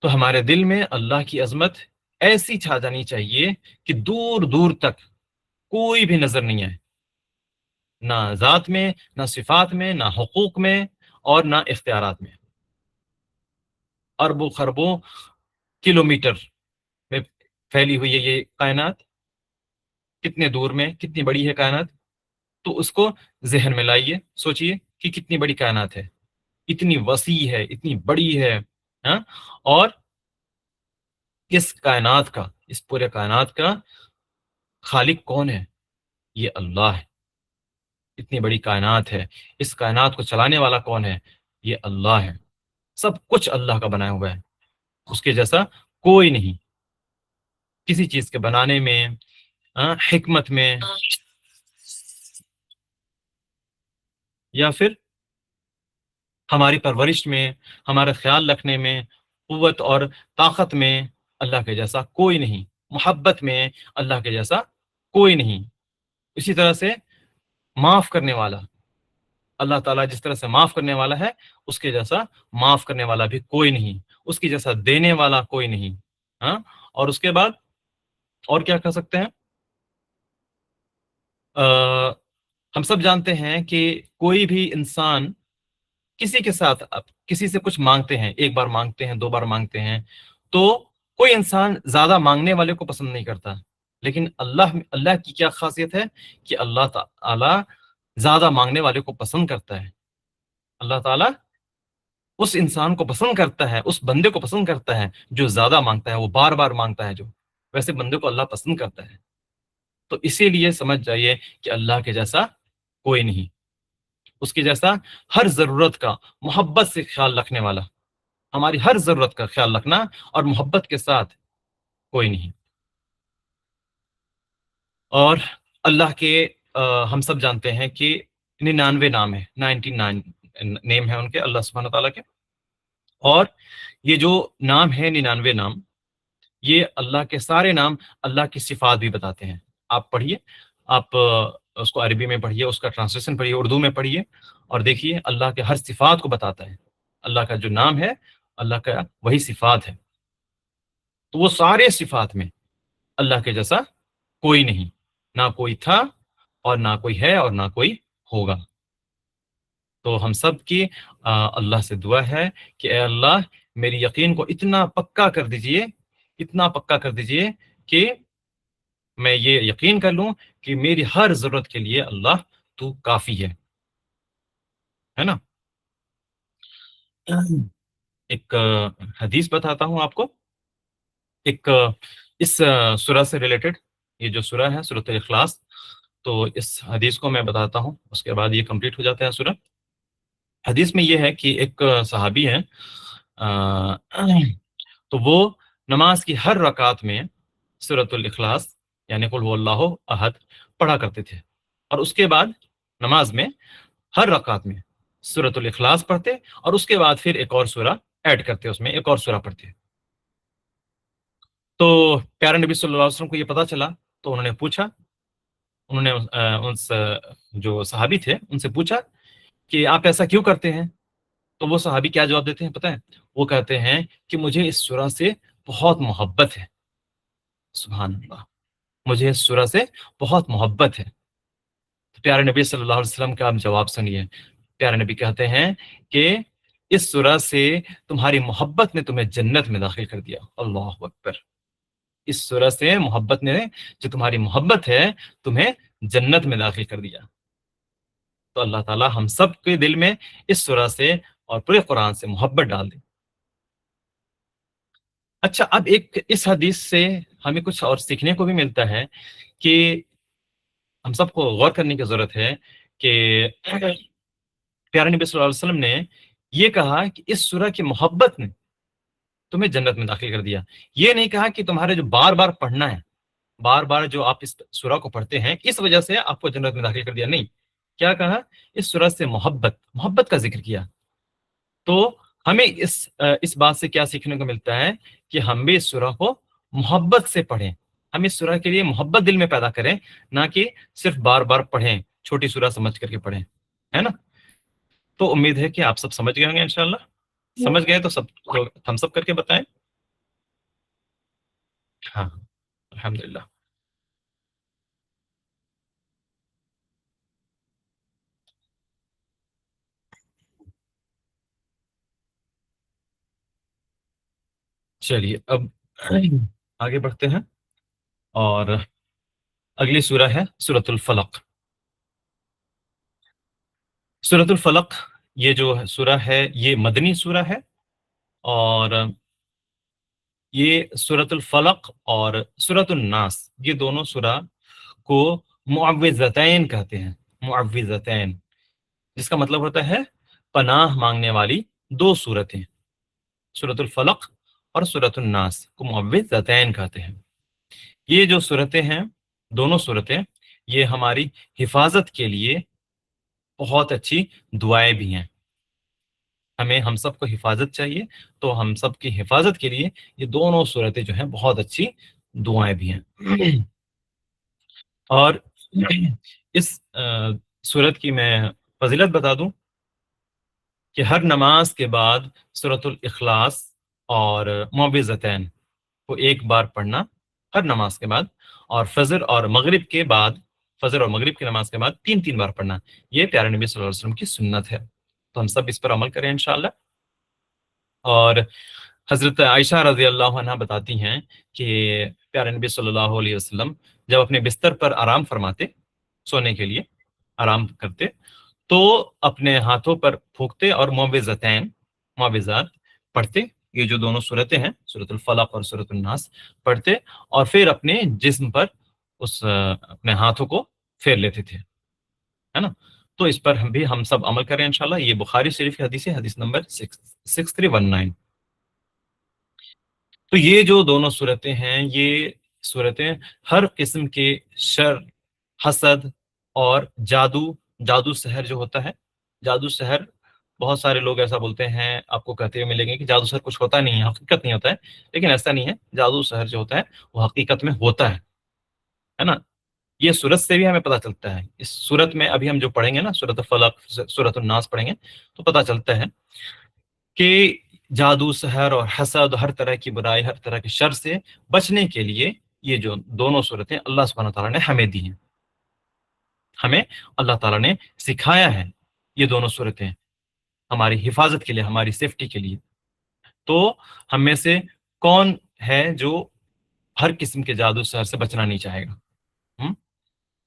تو ہمارے دل میں اللہ کی عظمت ایسی چھا جانی چاہیے کہ دور دور تک کوئی بھی نظر نہیں آئے، نہ ذات میں، نہ صفات میں، نہ حقوق میں، اور نہ اختیارات میں۔ اربوں خربوں کلومیٹر میں پھیلی ہوئی ہے یہ کائنات، کتنے دور میں، کتنی بڑی ہے کائنات، تو اس کو ذہن میں لائیے، سوچئے کہ کتنی بڑی کائنات ہے، اتنی وسیع ہے، اتنی بڑی ہے، ہاں؟ اور اس کائنات کا، اس پورے کائنات کا خالق کون ہے؟ یہ اللہ ہے۔ اتنی بڑی کائنات ہے، اس کائنات کو چلانے والا کون ہے؟ یہ اللہ ہے۔ سب کچھ اللہ کا بنایا ہوا ہے، اس کے جیسا کوئی نہیں، کسی چیز کے بنانے میں، حکمت میں، یا پھر ہماری پرورش میں، ہمارا خیال رکھنے میں، قوت اور طاقت میں اللہ کے جیسا کوئی نہیں، محبت میں اللہ کے جیسا کوئی نہیں۔ اسی طرح سے معاف کرنے والا، اللہ تعالیٰ جس طرح سے معاف کرنے والا ہے، اس کے جیسا معاف کرنے والا بھی کوئی نہیں، اس کی جیسا دینے والا کوئی نہیں، ہاں؟ اور اس کے بعد اور کیا کہہ سکتے ہیں؟ ہم سب جانتے ہیں کہ کوئی بھی انسان کسی کے ساتھ، کسی سے کچھ مانگتے ہیں، ایک بار مانگتے ہیں، دو بار مانگتے ہیں، تو کوئی انسان زیادہ مانگنے والے کو پسند نہیں کرتا، لیکن اللہ کی کیا خاصیت ہے کہ اللہ تعالی زیادہ مانگنے والے کو پسند کرتا ہے۔ اللہ تعالیٰ اس انسان کو پسند کرتا ہے، اس بندے کو پسند کرتا ہے جو زیادہ مانگتا ہے، وہ بار بار مانگتا ہے، جو ویسے بندے کو اللہ پسند کرتا ہے۔ تو اسی لیے سمجھ جائیے کہ اللہ کے جیسا کوئی نہیں، اس کے جیسا ہر ضرورت کا محبت سے خیال رکھنے والا، ہماری ہر ضرورت کا خیال رکھنا اور محبت کے ساتھ کوئی نہیں۔ اور اللہ کے ہم سب جانتے ہیں کہ 99 نام ہے، 99 نیم ہے ان کے، اللہ سبحانہ تعالیٰ کے، اور یہ جو نام ہے 99 نام، یہ اللہ کے سارے نام اللہ کی صفات بھی بتاتے ہیں۔ آپ پڑھیے، آپ اس کو عربی میں پڑھیے، اس کا ٹرانسلیشن پڑھیے، اردو میں پڑھیے، اور دیکھیے اللہ کے ہر صفات کو بتاتا ہے۔ اللہ کا جو نام ہے، اللہ کا وہی صفات ہے، تو وہ سارے صفات میں اللہ کے جیسا کوئی نہیں، نہ کوئی تھا اور نہ کوئی ہے اور نہ کوئی ہوگا۔ تو ہم سب کی اللہ سے دعا ہے کہ اے اللہ میری یقین کو اتنا پکا کر دیجئے، اتنا پکا کر دیجئے کہ میں یہ یقین کر لوں کہ میری ہر ضرورت کے لیے اللہ تو کافی ہے نا؟ ایک حدیث بتاتا ہوں آپ کو، ایک اس سورہ سے ریلیٹڈ، یہ جو سورہ ہے سورۃ الاخلاص، تو اس حدیث کو میں بتاتا ہوں، اس کے بعد یہ کمپلیٹ ہو جاتا ہے سورہ۔ حدیث میں یہ ہے کہ ایک صحابی ہے، تو وہ نماز کی ہر رکعت میں سورۃ الاخلاص یعنی قل هو اللہ احد پڑھا کرتے تھے، اور اس کے بعد نماز میں ہر رکعت میں سورۃ الاخلاص پڑھتے، اور اس کے بعد پھر ایک اور سورہ ایڈ کرتے، اس میں ایک اور سورہ پڑھتے۔ تو پیارے نبی صلی اللہ علیہ وسلم کو یہ پتا چلا، تو انہوں نے پوچھا، انہوں نے اس جو صحابی تھے ان سے پوچھا کہ آپ ایسا کیوں کرتے ہیں؟ تو وہ صحابی کیا جواب دیتے ہیں پتہ ہے؟ وہ کہتے ہیں کہ مجھے اس سورہ سے بہت محبت ہے، سبحان اللہ، مجھے اس سورہ سے بہت محبت ہے۔ تو پیارے نبی صلی اللہ علیہ وسلم کا آپ جواب سنیے۔ پیارے نبی کہتے ہیں کہ اس سورہ سے تمہاری محبت نے تمہیں جنت میں داخل کر دیا۔ اللہ اکبر! اس سورہ سے محبت نے، جو تمہاری محبت ہے، تمہیں جنت میں داخل کر دیا۔ تو اللہ تعالی ہم سب کے دل میں اس سورہ سے اور پورے قرآن سے محبت ڈال دے۔ اچھا، اب ایک اس حدیث سے ہمیں کچھ اور سیکھنے کو بھی ملتا ہے کہ ہم سب کو غور کرنے کی ضرورت ہے کہ پیارے نبی صلی اللہ علیہ وسلم نے یہ کہا کہ اس سورہ کی محبت نے تمہیں جنت میں داخل کر دیا۔ یہ نہیں کہا کہ تمہارے جو بار بار پڑھنا ہے، بار بار جو آپ اس سورہ کو پڑھتے ہیں اس وجہ سے آپ کو جنت میں داخل کر دیا، نہیں۔ کیا کہا؟ اس سورہ سے محبت کا ذکر کیا۔ تو ہمیں اس بات سے کیا سیکھنے کو ملتا ہے کہ ہم بھی اس سورہ کو محبت سے پڑھیں، ہم اس سورہ کے لیے محبت دل میں پیدا کریں، نہ کہ صرف بار بار پڑھیں، چھوٹی سورہ سمجھ کر کے پڑھیں، ہے نا؟ تو امید ہے کہ آپ سب سمجھ گئے ہوں گے انشاءاللہ۔ سمجھ گئے تو سب ہم سب کر کے بتائیں۔ ہاں، الحمدللہ۔ چلیے اب آگے بڑھتے ہیں، اور اگلی سورہ ہے سورۃ الفلق۔ سورۃ الفلق یہ جو سورہ ہے یہ مدنی سورہ ہے، اور یہ سورۃ الفلق اور سورۃ الناس یہ دونوں سورہ کو معوذتین کہتے ہیں۔ معوذتین جس کا مطلب ہوتا ہے پناہ مانگنے والی دو سورتیں۔ سورۃ الفلق اور سورۃ الناس کو معوذتین کہتے ہیں۔ یہ جو صورتیں ہیں، دونوں صورتیں، یہ ہماری حفاظت کے لیے بہت اچھی دعائیں بھی ہیں۔ ہمیں ہم سب کو حفاظت چاہیے، تو ہم سب کی حفاظت کے لیے یہ دونوں صورتیں جو ہیں بہت اچھی دعائیں بھی ہیں۔ اور اس صورت کی میں فضیلت بتا دوں کہ ہر نماز کے بعد سورۃ الاخلاص اور معوذتین کو ایک بار پڑھنا، ہر نماز کے بعد، اور فجر اور مغرب کے بعد، فجر اور مغرب کی نماز کے بعد تین تین بار پڑھنا، یہ پیارے نبی صلی اللہ علیہ وسلم کی سنت ہے۔ تو ہم سب اس پر عمل کریں انشاءاللہ۔ اور حضرت عائشہ رضی اللہ عنہ بتاتی ہیں کہ پیارے نبی صلی اللہ علیہ وسلم جب اپنے بستر پر آرام فرماتے، سونے کے لیے آرام کرتے، تو اپنے ہاتھوں پر پھونکتے اور معوذتین، معوذات پڑھتے، یہ جو دونوں صورتیں ہیں سورۃ الفلق اور سورۃ الناس پڑھتے، اور پھر اپنے جسم پر اپنے ہاتھوں کو پھیر لیتے تھے، ہے نا؟ تو اس پر ہم سب عمل کریں انشاءاللہ۔ یہ بخاری شریف کی حدیث ہے، حدیث نمبر 6319۔ تو یہ جو دونوں صورتیں ہیں، یہ صورتیں ہر قسم کے شر، حسد اور جادو سحر جو ہوتا ہے، جادو سحر، بہت سارے لوگ ایسا بولتے ہیں، آپ کو کہتے ہوئے ملیں گے کہ جادو سحر کچھ ہوتا نہیں ہے، حقیقت نہیں ہوتا ہے، لیکن ایسا نہیں ہے۔ جادو سحر جو ہوتا ہے وہ حقیقت میں ہوتا ہے نا؟ یہ سورت سے بھی ہمیں پتہ چلتا ہے۔ اس سورت میں ابھی ہم جو پڑھیں گے نا، سورۃ الفلق، سورۃ الناس پڑھیں گے تو پتہ چلتا ہے کہ جادو سحر اور حسد، ہر طرح کی برائی، ہر طرح کے شر سے بچنے کے لیے یہ جو دونوں صورتیں اللہ سبحانہ تعالیٰ نے ہمیں دی ہیں، ہمیں اللہ تعالیٰ نے سکھایا ہے، یہ دونوں صورتیں ہماری حفاظت کے لیے، ہماری سیفٹی کے لیے۔ تو ہم میں سے کون ہے جو ہر قسم کے جادو سحر سے بچنا نہیں چاہے گا؟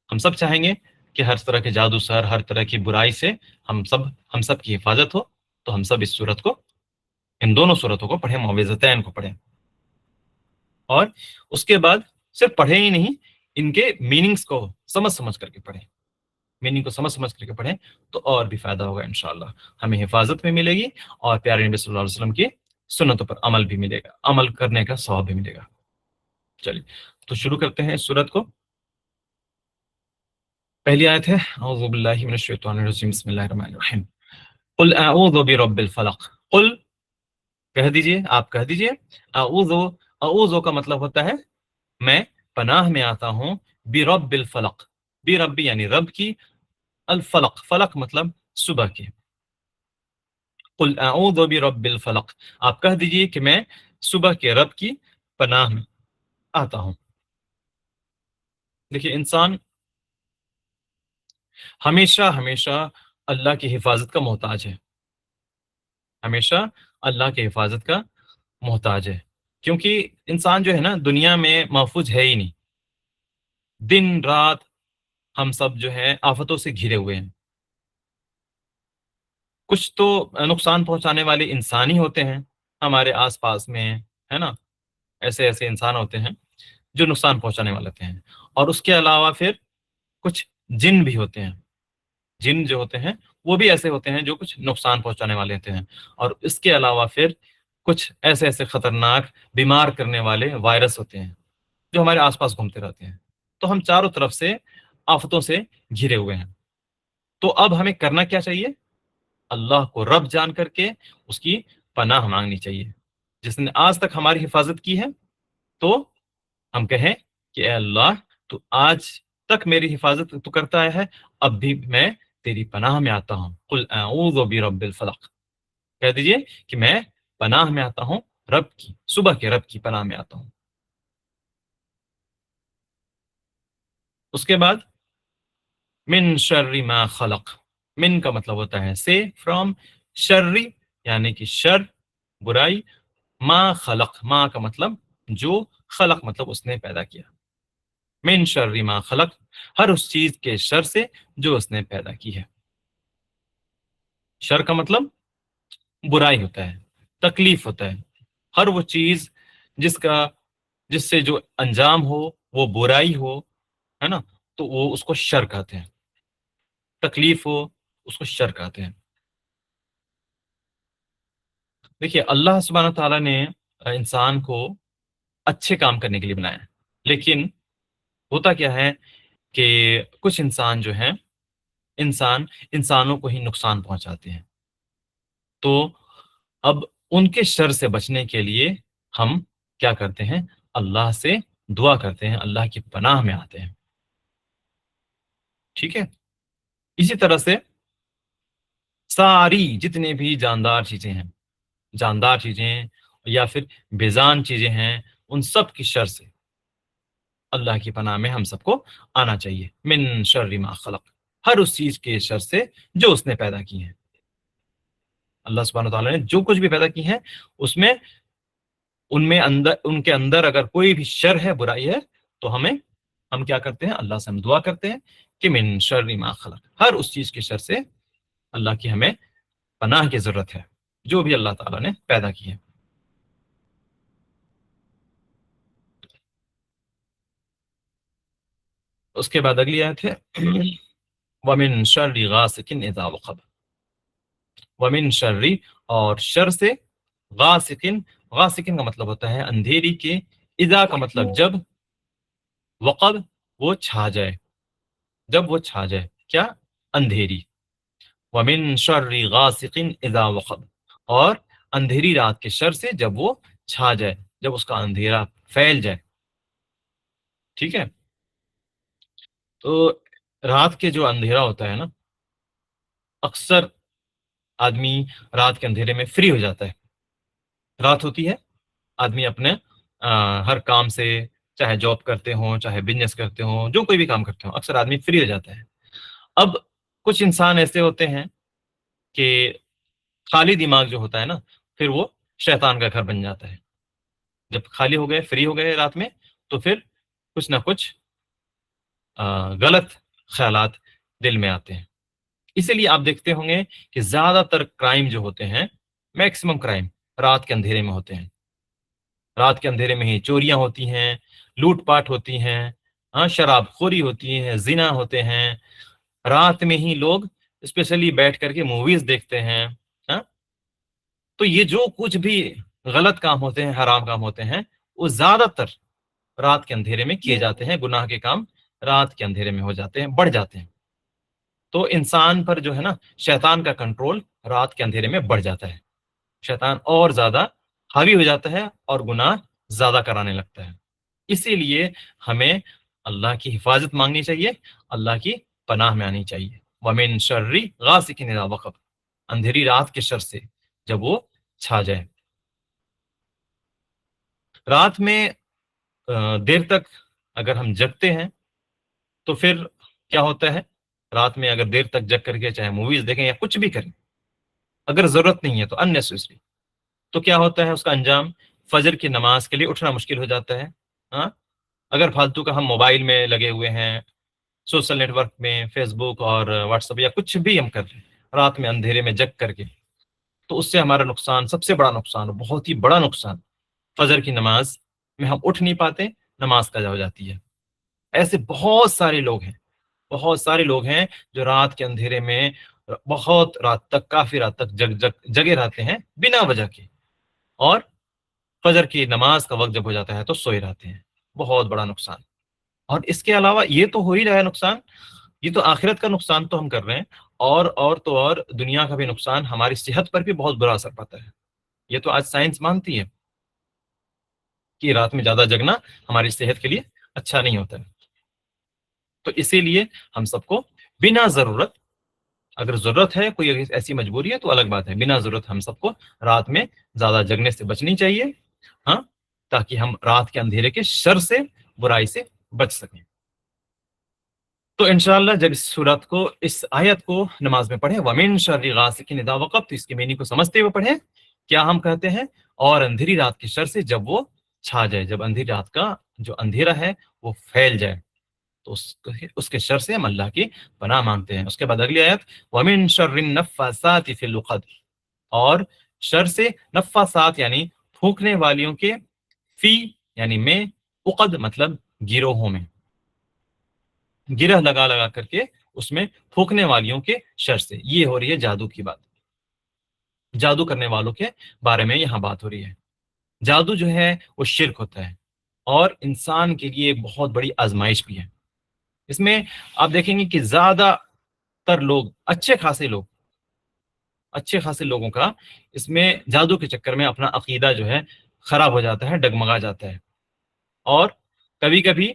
ہم سب چاہیں گے کہ ہر طرح کے جادو سحر، ہر طرح کی برائی سے ہم سب کی حفاظت ہو۔ تو ہم سب اس صورت کو، ان دونوں صورتوں کو پڑھیں، معوذتین کو پڑھیں، اور اس کے بعد صرف پڑھیں ہی نہیں، ان کے میننگز کو سمجھ سمجھ کر کے پڑھیں، میننگ کو سمجھ سمجھ کر کے پڑھیں، تو اور بھی فائدہ ہوگا انشاءاللہ۔ ہمیں حفاظت میں ملے گی، اور پیارے نبی صلی اللہ علیہ وسلم کی سنتوں پر عمل بھی ملے گا، عمل کرنے کا ثواب بھی ملے گا۔ چلیے تو شروع کرتے ہیں اس سورت کو۔ پہلی آیت ہے، اعوذ باللہ من الشیطان الرجیم، بسم اللہ الرحمن الرحیم، قل اعوذ برب الفلق۔ قل، کہہ دیجئے، آپ کہہ دیجئے، اعوذ، اعوذ کا مطلب ہوتا ہے میں پناہ میں آتا ہوں، برب الفلق، برب یعنی رب کی، الفلق، فلق مطلب صبح کی۔ قل اعوذ برب الفلق، آپ کہہ دیجئے کہ میں صبح کے رب کی پناہ میں آتا ہوں۔ دیکھیے انسان ہمیشہ ہمیشہ اللہ کی حفاظت کا محتاج ہے، ہمیشہ اللہ کی حفاظت کا محتاج ہے، کیونکہ انسان جو ہے نا دنیا میں محفوظ ہے ہی نہیں، دن رات ہم سب جو ہے آفتوں سے گھرے ہوئے ہیں، کچھ تو نقصان پہنچانے والے انسان ہی ہوتے ہیں ہمارے آس پاس میں، ہے نا، ایسے ایسے انسان ہوتے ہیں جو نقصان پہنچانے والے ہوتے ہیں، اور اس کے علاوہ پھر کچھ جن بھی ہوتے ہیں، جن جو ہوتے ہیں وہ بھی ایسے ہوتے ہیں جو کچھ نقصان پہنچانے والے ہوتے ہیں، اور اس کے علاوہ پھر کچھ ایسے ایسے خطرناک بیمار کرنے والے وائرس ہوتے ہیں جو ہمارے آس پاس گھومتے رہتے ہیں، تو ہم چاروں طرف سے آفتوں سے گھرے ہوئے ہیں۔ تو اب ہمیں کرنا کیا چاہیے؟ اللہ کو رب جان کر کے اس کی پناہ مانگنی چاہیے، جس نے آج تک ہماری حفاظت کی ہے، تو ہم کہیں کہ اے اللہ تو آج تک میری حفاظت تو کرتا ہے، اب بھی میں تیری پناہ میں آتا ہوں، قل اعوذ برب الفلق، کہہ دیجئے کہ میں پناہ میں آتا ہوں، رب کی، صبح کے رب کی پناہ میں آتا ہوں۔ اس کے بعد من شر ما خلق، من کا مطلب ہوتا ہے سے، فرام، شر یعنی کہ شر، برائی، ما خلق، ما کا مطلب جو، خلق مطلب اس نے پیدا کیا، من شر ما خلق، ہر اس چیز کے شر سے جو اس نے پیدا کی ہے۔ شر کا مطلب برائی ہوتا ہے، تکلیف ہوتا ہے، ہر وہ چیز جس سے جو انجام ہو وہ برائی ہو، ہے نا، تو وہ اس کو شر کہتے ہیں، تکلیف ہو اس کو شر کہتے ہیں۔ دیکھیے اللہ سبحانہ تعالیٰ نے انسان کو اچھے کام کرنے کے لیے بنایا ہے، لیکن ہوتا کیا ہے کہ کچھ انسان جو ہیں، انسانوں کو ہی نقصان پہنچاتے ہیں، تو اب ان کے شر سے بچنے کے لیے ہم کیا کرتے ہیں؟ اللہ سے دعا کرتے ہیں، اللہ کی پناہ میں آتے ہیں، ٹھیک ہے؟ اسی طرح سے ساری جتنے بھی جاندار چیزیں ہیں، جاندار چیزیں یا پھر بیزان چیزیں ہیں، ان سب کی شر سے اللہ کی پناہ میں ہم سب کو آنا چاہیے، من شر ما خلق، ہر اس چیز کے شر سے جو اس نے پیدا کی ہے۔ اللہ سبحانہ تعالیٰ نے جو کچھ بھی پیدا کی ہے اس میں، ان کے اندر اگر کوئی بھی شر ہے، برائی ہے، تو ہم کیا کرتے ہیں؟ اللہ سے ہم دعا کرتے ہیں کہ من شر ما خلق، ہر اس چیز کے شر سے اللہ کی ہمیں پناہ کی ضرورت ہے جو بھی اللہ تعالیٰ نے پیدا کی ہے۔ اس کے بعد اگلی آیت ہے وَمِن شَرِّ غَاسِقٍ إِذَا وَقَبَ، وَمِن شَرِّ اور شر سے، غاسقن، غاسقن کا مطلب ہوتا ہے اندھیری کے، اذا کا مطلب جب، وقب وہ چھا جائے، جب وہ چھا جائے، کیا؟ اندھیری، وَمِن شَرِّ غَاسِقٍ إِذَا وَقَبَ، اور اندھیری رات کے شر سے جب وہ چھا جائے، جب اس کا اندھیرا پھیل جائے، ٹھیک ہے؟ تو رات کے جو اندھیرا ہوتا ہے نا، اکثر آدمی رات کے اندھیرے میں فری ہو جاتا ہے، رات ہوتی ہے، آدمی اپنے ہر کام سے، چاہے جاب کرتے ہوں، چاہے بزنس کرتے ہوں، جو کوئی بھی کام کرتے ہوں، اکثر آدمی فری ہو جاتا ہے۔ اب کچھ انسان ایسے ہوتے ہیں کہ خالی دماغ جو ہوتا ہے نا، پھر وہ شیطان کا گھر بن جاتا ہے، جب خالی ہو گئے، فری ہو گئے رات میں، تو پھر کچھ نہ کچھ غلط خیالات دل میں آتے ہیں۔ اسی لیے آپ دیکھتے ہوں گے کہ زیادہ تر کرائم جو ہوتے ہیں، میکسیمم کرائم رات کے اندھیرے میں ہوتے ہیں، رات کے اندھیرے میں ہی چوریاں ہوتی ہیں، لوٹ پاٹ ہوتی ہیں، ہاں، شراب خوری ہوتی ہے، زنا ہوتے ہیں، رات میں ہی لوگ اسپیشلی بیٹھ کر کے موویز دیکھتے ہیں، ہاں، تو یہ جو کچھ بھی غلط کام ہوتے ہیں، حرام کام ہوتے ہیں، وہ زیادہ تر رات کے اندھیرے میں کیے جاتے ہیں، گناہ کے کام رات کے اندھیرے میں ہو جاتے ہیں، بڑھ جاتے ہیں، تو انسان پر جو ہے نا شیطان کا کنٹرول رات کے اندھیرے میں بڑھ جاتا ہے، شیطان اور زیادہ حاوی ہو جاتا ہے اور گناہ زیادہ کرانے لگتا ہے۔ اسی لیے ہمیں اللہ کی حفاظت مانگنی چاہیے، اللہ کی پناہ میں آنی چاہیے، وَمِن شَرِّ غَاسِقٍ إِذَا وَقَبَ، اندھیری رات کے شر سے جب وہ چھا جائے۔ رات میں دیر تک اگر ہم جگتے ہیں تو پھر کیا ہوتا ہے، رات میں اگر دیر تک جگ کر کے چاہے موویز دیکھیں یا کچھ بھی کریں، اگر ضرورت نہیں ہے تو اننیسیسری، تو کیا ہوتا ہے اس کا انجام، فجر کی نماز کے لیے اٹھنا مشکل ہو جاتا ہے. ہاں، اگر فالتو کا ہم موبائل میں لگے ہوئے ہیں، سوشل نیٹ ورک میں فیس بک اور واٹس ایپ یا کچھ بھی ہم کر رہے ہیں رات میں اندھیرے میں جگ کر کے، تو اس سے ہمارا نقصان، سب سے بڑا نقصان، بہت ہی بڑا نقصان، فجر کی نماز میں ہم اٹھ نہیں پاتے، نماز قضا ہو جاتی ہے. ایسے بہت سارے لوگ ہیں، بہت سارے لوگ ہیں جو رات کے اندھیرے میں بہت رات تک، کافی رات تک جگے رہتے ہیں بنا وجہ کے، اور فجر کی نماز کا وقت جب ہو جاتا ہے تو سوئے رہتے ہیں. بہت بڑا نقصان. اور اس کے علاوہ یہ تو ہو ہی رہا ہے نقصان، یہ تو آخرت کا نقصان تو ہم کر رہے ہیں، اور تو اور دنیا کا بھی نقصان، ہماری صحت پر بھی بہت برا اثر پڑتا ہے. یہ تو آج سائنس مانتی ہے کہ رات میں زیادہ جگنا ہماری صحت کے لیے اچھا نہیں ہوتا ہے. تو اسی لیے ہم سب کو بنا ضرورت، اگر ضرورت ہے، کوئی ایسی مجبوری ہے تو الگ بات ہے، بنا ضرورت ہم سب کو رات میں زیادہ جگنے سے بچنی چاہیے. ہاں، تاکہ ہم رات کے اندھیرے کے شر سے، برائی سے بچ سکیں. تو انشاءاللہ جب اس سورت کو، اس آیت کو نماز میں پڑھیں، وَمِن شَرِّ غَاسِقٍ اِذَا وَقَبَ، تو اس کی معنی کو سمجھتے ہوئے پڑھیں. کیا ہم کہتے ہیں، اور اندھیری رات کی شر سے جب وہ چھا جائے، جب اندھیری رات کا جو اندھیرا ہے وہ پھیل جائے، تو اس کے شر سے ہم اللہ کی پناہ مانگتے ہیں. اس کے بعد اگلی آیت، وَمِن شَرِّ النَّفَّاثَاتِ فِي الْعُقَدِ، اور شر سے، نفاسات یعنی پھونکنے والیوں کے، فی یعنی میں، عقد مطلب گروہوں میں، گرہ لگا لگا کر کے اس میں پھونکنے والیوں کے شر سے. یہ ہو رہی ہے جادو کی بات، جادو کرنے والوں کے بارے میں یہاں بات ہو رہی ہے. جادو جو ہے وہ شرک ہوتا ہے، اور انسان کے لیے بہت بڑی آزمائش بھی ہے. اس میں آپ دیکھیں گے کہ زیادہ تر لوگ، اچھے خاصے لوگوں کا اس میں جادو کے چکر میں اپنا عقیدہ جو ہے خراب ہو جاتا ہے، ڈگمگا جاتا ہے. اور کبھی کبھی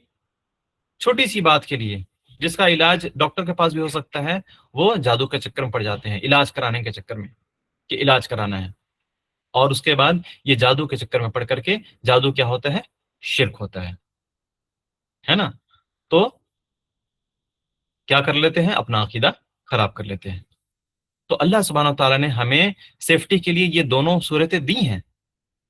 چھوٹی سی بات کے لیے، جس کا علاج ڈاکٹر کے پاس بھی ہو سکتا ہے، وہ جادو کے چکر میں پڑ جاتے ہیں، علاج کرانے کے چکر میں کہ علاج کرانا ہے. اور اس کے بعد یہ جادو کے چکر میں پڑ کر کے، جادو کیا ہوتا ہے، شرک ہوتا ہے نا. تو کیا کر لیتے ہیں، اپنا عقیدہ خراب کر لیتے ہیں. تو اللہ سبحانہ و تعالیٰ نے ہمیں سیفٹی کے لیے یہ دونوں صورتیں دی ہیں.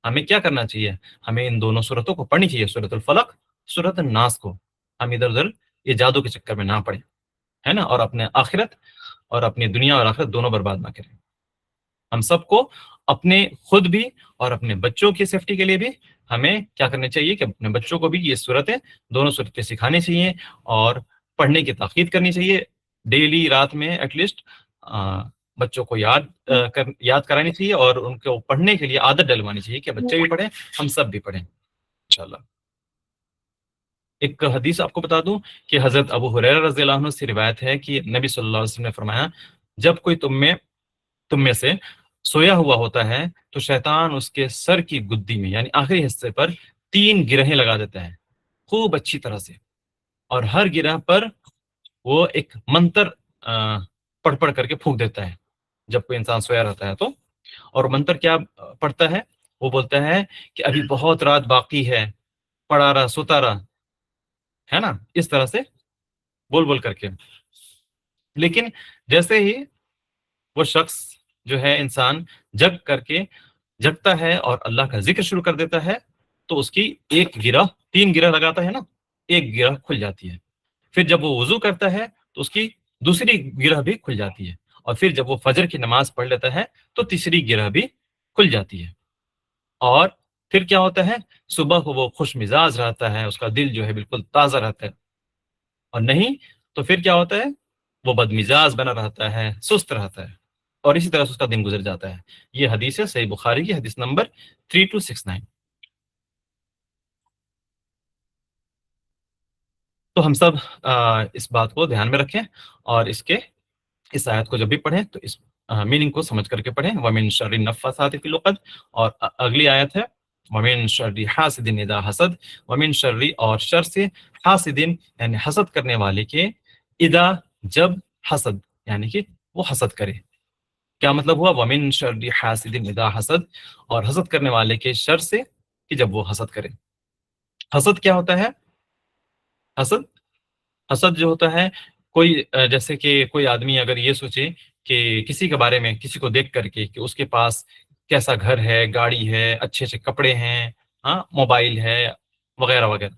ہمیں کیا کرنا چاہیے، ہمیں ان دونوں صورتوں کو پڑھنی چاہیے، سورۃ الفلق، سورۃ الناس کو. ہم ادھر ادھر یہ جادو کے چکر میں نہ پڑیں، ہے نا، اور اپنے آخرت اور اپنی دنیا اور آخرت دونوں برباد نہ کریں. ہم سب کو اپنے خود بھی اور اپنے بچوں کی سیفٹی کے لیے بھی ہمیں کیا کرنا چاہیے کہ اپنے بچوں کو بھی یہ صورتیں، دونوں صورتیں سکھانی چاہیے، اور پڑھنے کی تاکید کرنی چاہیے ڈیلی، رات میں ایٹ لیسٹ بچوں کو یاد کرانی چاہیے، اور ان کو پڑھنے کے لیے عادت ڈلوانی چاہیے کہ بچے بھی پڑھیں، ہم سب بھی پڑھیں انشاءاللہ. ایک حدیث آپ کو بتا دوں کہ حضرت ابو ہریرہ رضی اللہ عنہ سے روایت ہے کہ نبی صلی اللہ علیہ وسلم نے فرمایا، جب کوئی تم میں سے سویا ہوا ہوتا ہے تو شیطان اس کے سر کی گدی میں یعنی آخری حصے پر 3 گرہیں لگا دیتا ہے، خوب اچھی طرح سے، اور ہر گرہ پر وہ ایک منتر پڑھ پڑھ کر کے پھونک دیتا ہے جب کوئی انسان سویا رہتا ہے تو. اور منتر کیا پڑھتا ہے، وہ بولتا ہے کہ ابھی بہت رات باقی ہے، پڑھا رہا، سوتا رہا، ہے نا، اس طرح سے بول بول کر کے. لیکن جیسے ہی وہ شخص جو ہے، انسان جگتا ہے اور اللہ کا ذکر شروع کر دیتا ہے، تو اس کی ایک گرہ، 3 گرہ لگاتا ہے نا، ایک گرہ کھل جاتی ہے. پھر جب وہ وضو کرتا ہے تو اس کی دوسری گرہ بھی کھل جاتی ہے، اور پھر جب وہ فجر کی نماز پڑھ لیتا ہے تو تیسری گرہ بھی کھل جاتی ہے. اور پھر کیا ہوتا ہے، صبح کو وہ خوش مزاج رہتا ہے، اس کا دل جو ہے بالکل تازہ رہتا ہے. اور نہیں تو پھر کیا ہوتا ہے، وہ بد مزاج بنا رہتا ہے، سست رہتا ہے، اور اسی طرح سے اس کا دن گزر جاتا ہے. یہ حدیث ہے صحیح بخاری کی، حدیث نمبر 3269. تو ہم سب اس بات کو دھیان میں رکھیں، اور اس آیت کو جب بھی پڑھیں تو اس میننگ کو سمجھ کر کے پڑھیں. وَمِن شَرِّ النَّفَّاثَاتِ فِي الْعُقَدِ، اور اگلی آیت ہے وَمِن شَرِّ حَاسِدٍ إِذَا حَسَدَ، وَمِن شَرِّ، اور شر سے، حاسدin یعنی حسد کرنے والے کے، اذا جب، حسد یعنی کہ وہ حسد کرے. کیا مطلب ہوا، وَمِن شَرِّ حَاسِدٍ إِذَا حَسَدَ، اور حسد کرنے والے کے شر سے کہ جب وہ حسد کرے. حسد کیا ہوتا ہے، حسد حسد جو ہوتا ہے کوئی جیسے کہ کوئی آدمی اگر یہ سوچے کہ کسی کے بارے میں کسی کو دیکھ کر کے کہ اس کے پاس کیسا گھر ہے، گاڑی ہے، اچھے اچھے کپڑے ہیں، ہاں موبائل ہے وغیرہ وغیرہ،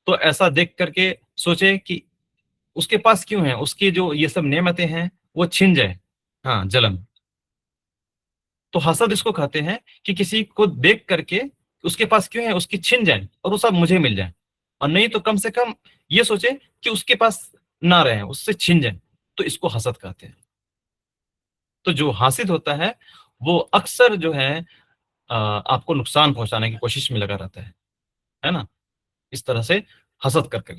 تو ایسا دیکھ کر کے سوچے کہ اس کے پاس کیوں ہے، اس کی جو یہ سب نعمتیں ہیں وہ چھن جائے، ہاں جلن. تو حسد اس کو کہتے ہیں کہ کسی کو دیکھ کر کے اس کے پاس کیوں ہے، اس کی چھن جائیں اور وہ سب مجھے مل جائیں، اور نہیں تو کم سے کم یہ سوچے کہ اس کے پاس نہ رہیں، اس سے چھن جائیں، تو اس کو حسد کہتے ہیں. تو جو حاسد ہوتا ہے وہ اکثر جو ہے آپ کو نقصان پہنچانے کی کوشش میں لگا رہتا ہے نا، اس طرح سے حسد کر کے.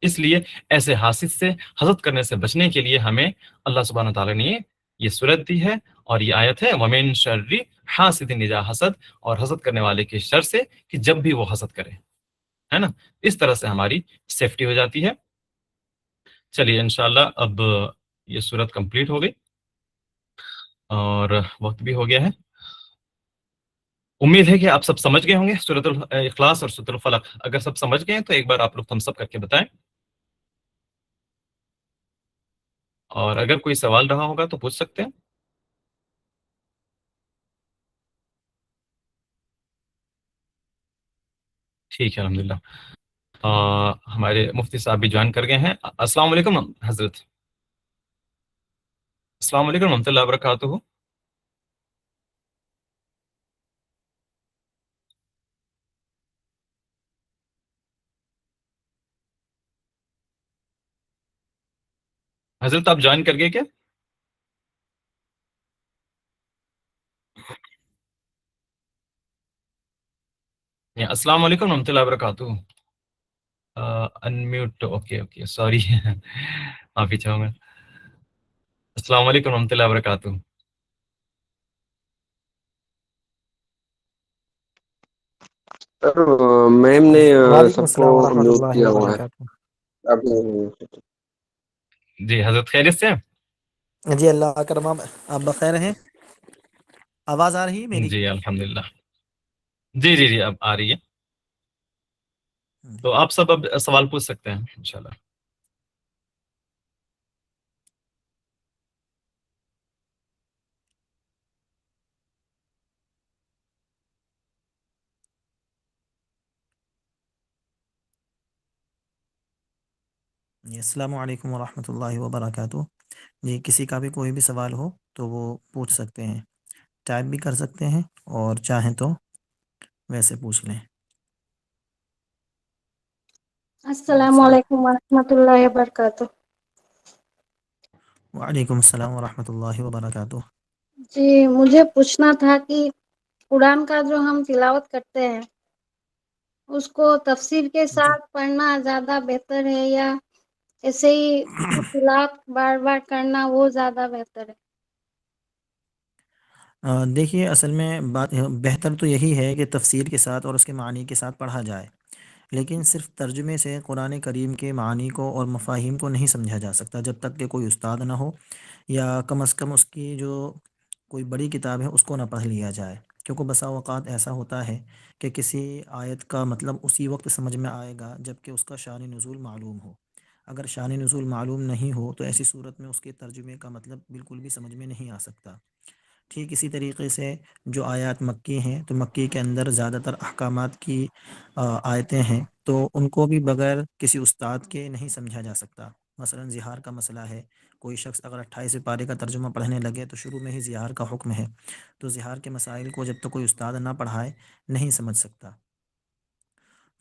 اس لیے ایسے حاسد سے، حسد کرنے سے بچنے کے لیے ہمیں اللہ سبحانہ تعالیٰ نے یہ صورت دی ہے، اور یہ آیت ہے وَمِن شَرِّ حاسد اذا حسد، اور حسد کرنے والے کے شر سے کہ جب بھی وہ حسد کرے، ہے نا. اس طرح سے ہماری سیفٹی ہو جاتی ہے. چلیے انشاءاللہ اب یہ صورت کمپلیٹ ہو گئی اور وقت بھی ہو گیا ہے. امید ہے کہ آپ سب سمجھ گئے ہوں گے سورۃ الاخلاص اور سورۃ الفلق. اگر سب سمجھ گئے ہیں تو ایک بار آپ لوگ تھمس اپ کر کے بتائیں، اور اگر کوئی سوال رہا ہوگا تو پوچھ سکتے ہیں. ٹھیک ہے الحمدللہ. ہمارے مفتی صاحب بھی جوائن کر گئے ہیں. السلام علیکم حضرت. السلام علیکم ورحمۃ اللہ وبرکاتہ. حضرت آپ جوائن کر گئے کیا؟ السلام علیکم ورحمۃ اللہ وبرکاتہ. انمیوٹ، اوکے اوکے سوری معافی چاہوں گا. السلام علیکم ورحمۃ اللہ وبرکاتہ. سر میم نے وعلیکم سب کو السلام ورحمۃ میوٹ اللہ کیا ہوا ہے. وبرکاتہ. آپ نے- جی حضرت خیریت سے ہیں؟ جی اللہ کرم، آپ بخیر ہیں؟ آواز آ رہی ہے میری؟ جی الحمدللہ. جی جی جی اب آ رہی ہے. تو آپ سب اب سوال پوچھ سکتے ہیں انشاءاللہ. جی السلام علیکم ورحمۃ اللہ وبرکاتہ. جی کسی کا بھی کوئی بھی سوال ہو تو وہ پوچھ سکتے ہیں، ٹائپ بھی کر سکتے ہیں اور چاہیں تو ویسے پوچھ لیں. السلام علیکم ورحمۃ اللہ وبرکاتہ. وعلیکم السلام ورحمۃ اللہ وبرکاتہ. جی مجھے پوچھنا تھا کہ قرآن کا جو ہم تلاوت کرتے ہیں اس کو تفسیر کے جی ساتھ پڑھنا زیادہ بہتر ہے، یا ایسے ہی تلاوت بار بار کرنا وہ زیادہ بہتر ہے؟ دیکھیے اصل میں بات بہتر تو یہی ہے کہ تفسیر کے ساتھ اور اس کے معنی کے ساتھ پڑھا جائے، لیکن صرف ترجمے سے قرآن کریم کے معانی کو اور مفاہیم کو نہیں سمجھا جا سکتا جب تک کہ کوئی استاد نہ ہو، یا کم از کم اس کی جو کوئی بڑی کتاب ہے اس کو نہ پڑھ لیا جائے. کیونکہ بسا اوقات ایسا ہوتا ہے کہ کسی آیت کا مطلب اسی وقت سمجھ میں آئے گا جب کہ اس کا شان نزول معلوم ہو. اگر شان نزول معلوم نہیں ہو تو ایسی صورت میں اس کے ترجمے کا مطلب بالکل بھی سمجھ میں نہیں آ سکتا. ٹھیک اسی طریقے سے جو آیات مکی ہیں تو مکی کے اندر زیادہ تر احکامات کی آیتیں ہیں، تو ان کو بھی بغیر کسی استاد کے نہیں سمجھا جا سکتا. مثلا زہار کا مسئلہ ہے، کوئی شخص اگر 28 پارے کا ترجمہ پڑھنے لگے تو شروع میں ہی زہار کا حکم ہے، تو زہار کے مسائل کو جب تک کوئی استاد نہ پڑھائے نہیں سمجھ سکتا.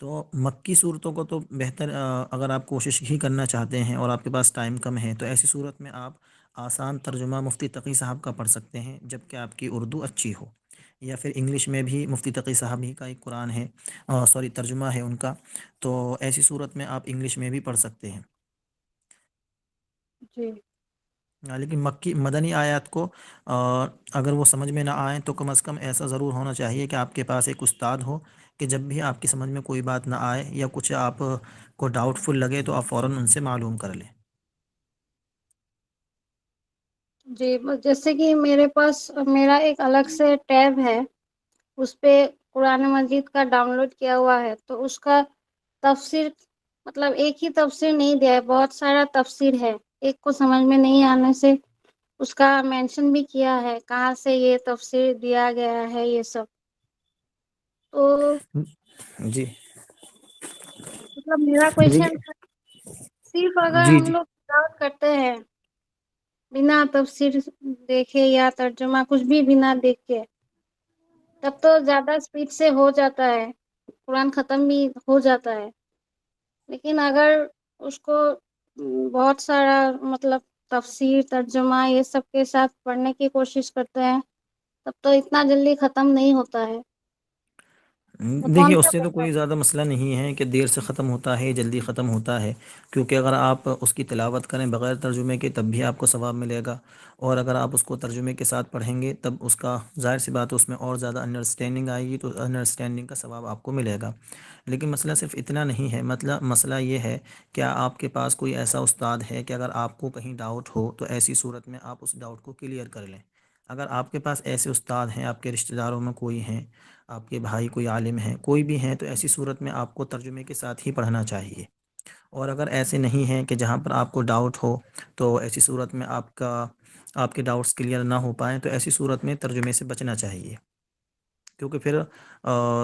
تو مکی صورتوں کو تو بہتر اگر آپ کوشش ہی کرنا چاہتے ہیں اور آپ کے پاس ٹائم کم ہے تو ایسی صورت میں آپ آسان ترجمہ مفتی تقی صاحب کا پڑھ سکتے ہیں جب کہ آپ کی اردو اچھی ہو، یا پھر انگلش میں بھی مفتی تقی صاحب ہی کا ایک قرآن ہے، سوری ترجمہ ہے ان کا، تو ایسی صورت میں آپ انگلش میں بھی پڑھ سکتے ہیں. جی لیکن مکی مدنی آیات کو اگر وہ سمجھ میں نہ آئیں تو کم از کم ایسا ضرور ہونا چاہیے کہ آپ کے پاس ایک استاد ہو کہ جب بھی آپ کی سمجھ میں کوئی بات نہ آئے یا کچھ آپ کو ڈاؤٹ فل لگے تو آپ فوراً ان سے معلوم کر لیں. جی جیسے کہ میرے پاس میرا ایک الگ سے ٹیب ہے، اس پہ قرآن مجید کا ڈاؤن لوڈ کیا ہوا ہے، تو اس کا تفسیر مطلب ایک ہی تفسیر نہیں دیا ہے، بہت سارا تفسیر ہے، ایک کو سمجھ میں نہیں آنے سے اس کا مینشن بھی کیا ہے کہاں سے یہ تفسیر دیا گیا ہے یہ سب. تو جی مطلب میرا جی کوشچن صرف اگر جی ہم جی لوگ تلاوت کرتے ہیں بنا تفسیر دیکھے یا ترجمہ کچھ بھی بنا دیکھ کے، تب تو زیادہ اسپیڈ سے ہو جاتا ہے، قرآن ختم بھی ہو جاتا ہے. لیکن اگر اس کو بہت سارا مطلب تفسیر ترجمہ یہ سب کے ساتھ پڑھنے کی کوشش کرتے ہیں تب تو اتنا جلدی ختم نہیں ہوتا ہے. تو دیکھیے کون اس سا سے تو بہتر؟ کوئی زیادہ مسئلہ نہیں ہے کہ دیر سے ختم ہوتا ہے جلدی ختم ہوتا ہے، کیونکہ اگر آپ اس کی تلاوت کریں بغیر ترجمے کے تب بھی آپ کو ثواب ملے گا، اور اگر آپ اس کو ترجمے کے ساتھ پڑھیں گے تب اس کا ظاہر سی بات ہے اس میں اور زیادہ انڈرسٹینڈنگ آئے گی، تو انڈرسٹینڈنگ کا ثواب آپ کو ملے گا. لیکن مسئلہ صرف اتنا نہیں ہے، مطلب مسئلہ یہ ہے کیا آپ کے پاس کوئی ایسا استاد ہے کہ اگر آپ کو کہیں ڈاؤٹ ہو تو ایسی صورت میں آپ اس ڈاؤٹ کو کلیئر کر لیں. اگر آپ کے پاس ایسے استاد ہیں، آپ کے رشتہ داروں میں کوئی ہیں، آپ کے بھائی کوئی عالم ہیں، کوئی بھی ہیں، تو ایسی صورت میں آپ کو ترجمے کے ساتھ ہی پڑھنا چاہیے. اور اگر ایسے نہیں ہیں کہ جہاں پر آپ کو ڈاؤٹ ہو، تو ایسی صورت میں آپ کے ڈاؤٹس کلیئر نہ ہو پائیں تو ایسی صورت میں ترجمے سے بچنا چاہیے، کیونکہ پھر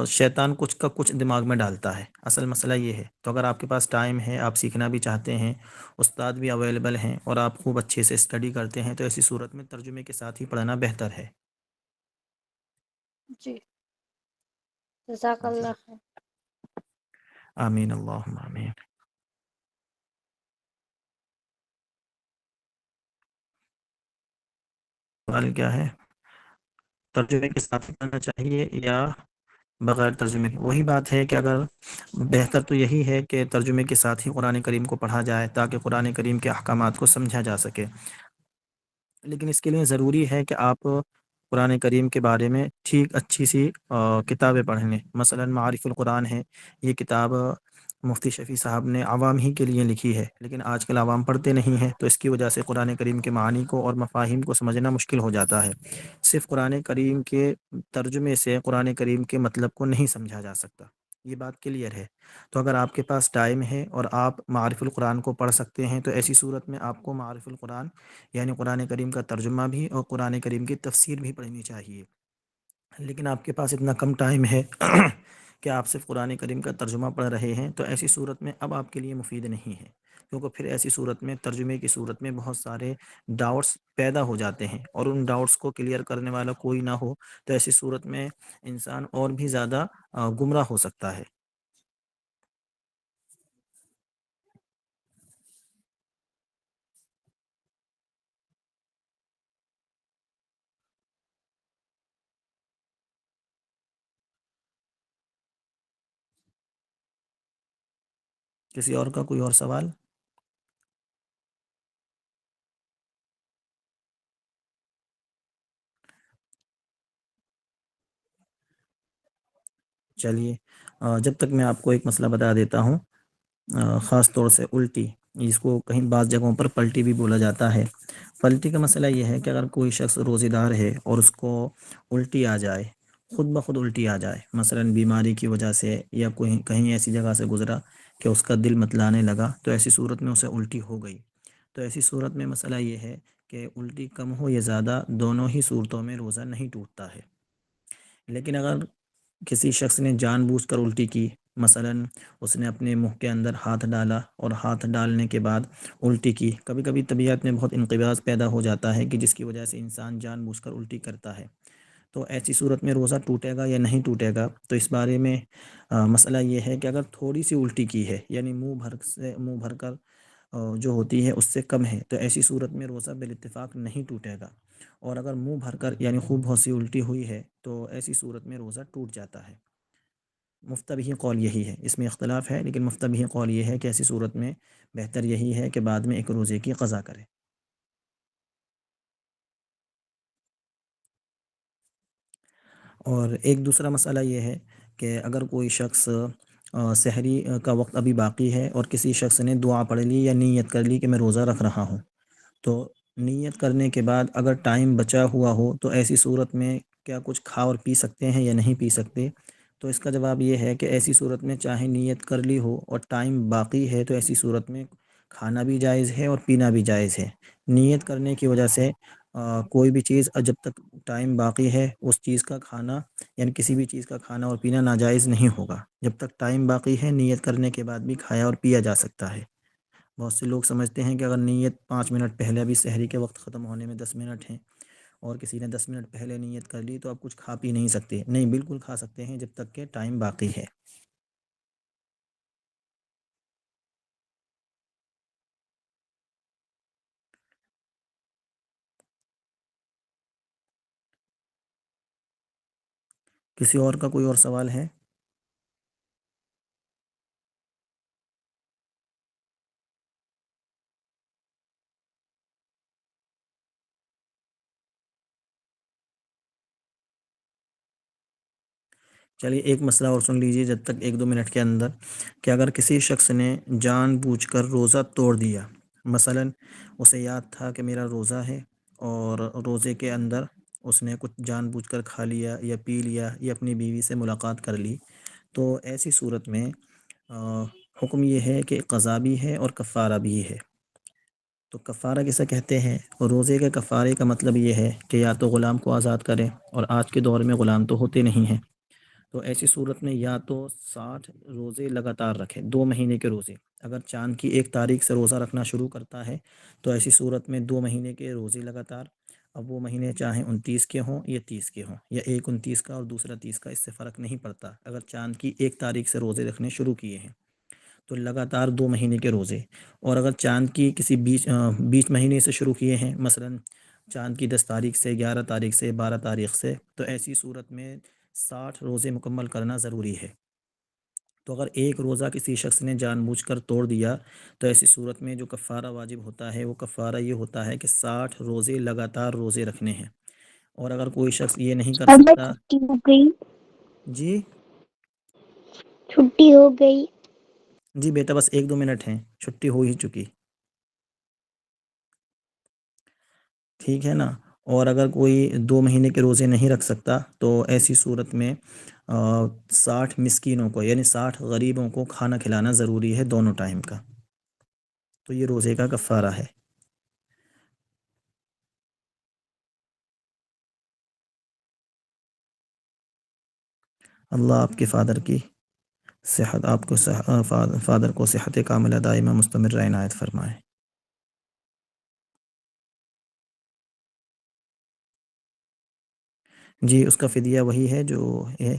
شیطان کچھ کا کچھ دماغ میں ڈالتا ہے. اصل مسئلہ یہ ہے. تو اگر آپ کے پاس ٹائم ہے، آپ سیکھنا بھی چاہتے ہیں، استاد بھی اویلیبل ہیں، اور آپ خوب اچھے سے اسٹڈی کرتے ہیں، تو ایسی صورت میں ترجمے کے ساتھ ہی پڑھنا بہتر ہے. جی جزاک جی اللہ خیر. آمین اللہم آمین. سوال کیا ہے؟ ترجمے کے ساتھ پڑھنا چاہیے یا بغیر ترجمے کے؟ وہی بات ہے کہ اگر بہتر تو یہی ہے کہ ترجمے کے ساتھ ہی قرآن کریم کو پڑھا جائے تاکہ قرآن کریم کے احکامات کو سمجھا جا سکے. لیکن اس کے لیے ضروری ہے کہ آپ قرآن کریم کے بارے میں ٹھیک اچھی سی کتابیں پڑھ لیں. مثلا معارف القرآن ہے، یہ کتاب مفتی شفیع صاحب نے عوام ہی کے لیے لکھی ہے، لیکن آج کل عوام پڑھتے نہیں ہیں، تو اس کی وجہ سے قرآن کریم کے معانی کو اور مفاہیم کو سمجھنا مشکل ہو جاتا ہے. صرف قرآن کریم کے ترجمے سے قرآن کریم کے مطلب کو نہیں سمجھا جا سکتا، یہ بات کلیئر ہے. تو اگر آپ کے پاس ٹائم ہے اور آپ معارف القرآن کو پڑھ سکتے ہیں تو ایسی صورت میں آپ کو معارف القرآن یعنی قرآن کریم کا ترجمہ بھی اور قرآن کریم کی تفسیر بھی پڑھنی چاہیے. لیکن آپ کے پاس اتنا کم ٹائم ہے کہ آپ صرف قرآن کریم کا ترجمہ پڑھ رہے ہیں، تو ایسی صورت میں اب آپ کے لیے مفید نہیں ہے، کیونکہ پھر ایسی صورت میں ترجمے کی صورت میں بہت سارے ڈاؤٹس پیدا ہو جاتے ہیں، اور ان ڈاؤٹس کو کلیئر کرنے والا کوئی نہ ہو تو ایسی صورت میں انسان اور بھی زیادہ گمراہ ہو سکتا ہے. کسی اور کا کوئی اور سوال؟ چلیے جب تک میں آپ کو ایک مسئلہ بتا دیتا ہوں، خاص طور سے الٹی، جس کو کہیں بعض جگہوں پر پلٹی بھی بولا جاتا ہے. پلٹی کا مسئلہ یہ ہے کہ اگر کوئی شخص روزے دار ہے اور اس کو الٹی آ جائے، خود بخود الٹی آ جائے، مثلا بیماری کی وجہ سے یا کوئی کہیں ایسی جگہ سے گزرا کہ اس کا دل متلانے لگا، تو ایسی صورت میں اسے الٹی ہو گئی. تو ایسی صورت میں مسئلہ یہ ہے کہ الٹی کم ہو یا زیادہ، دونوں ہی صورتوں میں روزہ نہیں ٹوٹتا ہے. لیکن اگر کسی شخص نے جان بوجھ کر الٹی کی، مثلا اس نے اپنے منہ کے اندر ہاتھ ڈالا اور ہاتھ ڈالنے کے بعد الٹی کی، کبھی کبھی طبیعت میں بہت انقباض پیدا ہو جاتا ہے کہ جس کی وجہ سے انسان جان بوجھ کر الٹی کرتا ہے، تو ایسی صورت میں روزہ ٹوٹے گا یا نہیں ٹوٹے گا؟ تو اس بارے میں مسئلہ یہ ہے کہ اگر تھوڑی سی الٹی کی ہے، یعنی منہ بھر کر جو ہوتی ہے اس سے کم ہے، تو ایسی صورت میں روزہ بالاتفاق نہیں ٹوٹے گا. اور اگر منہ بھر کر یعنی خوب بہت سی الٹی ہوئی ہے تو ایسی صورت میں روزہ ٹوٹ جاتا ہے. مفتبی قول یہی ہے، اس میں اختلاف ہے، لیکن مفتبی قول یہ ہے کہ ایسی صورت میں بہتر یہی ہے کہ بعد میں ایک روزے کی قضا کرے. اور ایک دوسرا مسئلہ یہ ہے کہ اگر کوئی شخص سحری کا وقت ابھی باقی ہے اور کسی شخص نے دعا پڑھ لی یا نیت کر لی کہ میں روزہ رکھ رہا ہوں، تو نیت کرنے کے بعد اگر ٹائم بچا ہوا ہو تو ایسی صورت میں کیا کچھ کھا اور پی سکتے ہیں یا نہیں پی سکتے؟ تو اس کا جواب یہ ہے کہ ایسی صورت میں چاہے نیت کر لی ہو اور ٹائم باقی ہے تو ایسی صورت میں کھانا بھی جائز ہے اور پینا بھی جائز ہے۔ نیت کرنے کی وجہ سے کوئی بھی چیز جب تک ٹائم باقی ہے اس چیز کا کھانا یعنی کسی بھی چیز کا کھانا اور پینا ناجائز نہیں ہوگا۔ جب تک ٹائم باقی ہے نیت کرنے کے بعد بھی کھایا اور پیا جا سکتا ہے۔ بہت سے لوگ سمجھتے ہیں کہ اگر نیت 5 منٹ پہلے، ابھی سحری کے وقت ختم ہونے میں 10 منٹ ہیں اور کسی نے 10 منٹ پہلے نیت کر لی تو آپ کچھ کھا پی نہیں سکتے۔ نہیں، بالکل کھا سکتے ہیں جب تک کہ ٹائم باقی ہے۔ کسی اور کا کوئی اور سوال ہے؟ چلیے ایک مسئلہ اور سن لیجیے جب تک 1-2 منٹ کے اندر، کہ اگر کسی شخص نے جان بوجھ کر روزہ توڑ دیا، مثلا اسے یاد تھا کہ میرا روزہ ہے اور روزے کے اندر اس نے کچھ جان بوجھ کر کھا لیا یا پی لیا یا اپنی بیوی سے ملاقات کر لی، تو ایسی صورت میں حکم یہ ہے کہ قضا بھی ہے اور کفارہ بھی ہے۔ تو کفارہ کسے کہتے ہیں؟ روزے کے کفارے کا مطلب یہ ہے کہ یا تو غلام کو آزاد کریں، اور آج کے دور میں غلام تو ہوتے نہیں ہیں، تو ایسی صورت میں یا تو 60 روزے لگاتار رکھیں، 2 مہینے کے روزے۔ اگر چاند کی 1 تاریخ سے روزہ رکھنا شروع کرتا ہے تو ایسی صورت میں 2 مہینے کے روزے لگاتار، اب وہ مہینے چاہیں 29 کے ہوں یا 30 کے ہوں، یا ایک 29 کا اور دوسرا 30 کا، اس سے فرق نہیں پڑتا۔ اگر چاند کی 1 تاریخ سے روزے رکھنے شروع کیے ہیں تو لگاتار 2 مہینے کے روزے، اور اگر چاند کی کسی بیچ مہینے سے شروع کیے ہیں، مثلا چاند کی 10 تاریخ سے، 11 تاریخ سے، 12 تاریخ سے، تو ایسی صورت میں 60 روزے مکمل کرنا ضروری ہے۔ تو اگر ایک روزہ کسی شخص نے جان بوجھ کر توڑ دیا تو ایسی صورت میں جو کفارہ واجب ہوتا ہے وہ کفارہ یہ ہوتا ہے کہ 60 روزے لگاتار روزے رکھنے ہیں۔ اور اگر کوئی شخص یہ نہیں کر اب میں سکتا، چھٹی ہو گئی، جی چھٹی ہو گئی۔ جی بیٹا بس 1-2 منٹ ہیں، چھٹی ہو ہی چکی، ٹھیک ہے نا۔ اور اگر کوئی 2 مہینے کے روزے نہیں رکھ سکتا تو ایسی صورت میں 60 مسکینوں کو یعنی 60 غریبوں کو کھانا کھلانا ضروری ہے دونوں ٹائم کا، تو یہ روزے کا کفارہ ہے۔ اللہ آپ کے فادر کی صحت، آپ کو فادر کو صحت کاملہ دائمہ مستمر عنایت فرمائے۔ جی اس کا فدیہ وہی ہے جو ہے،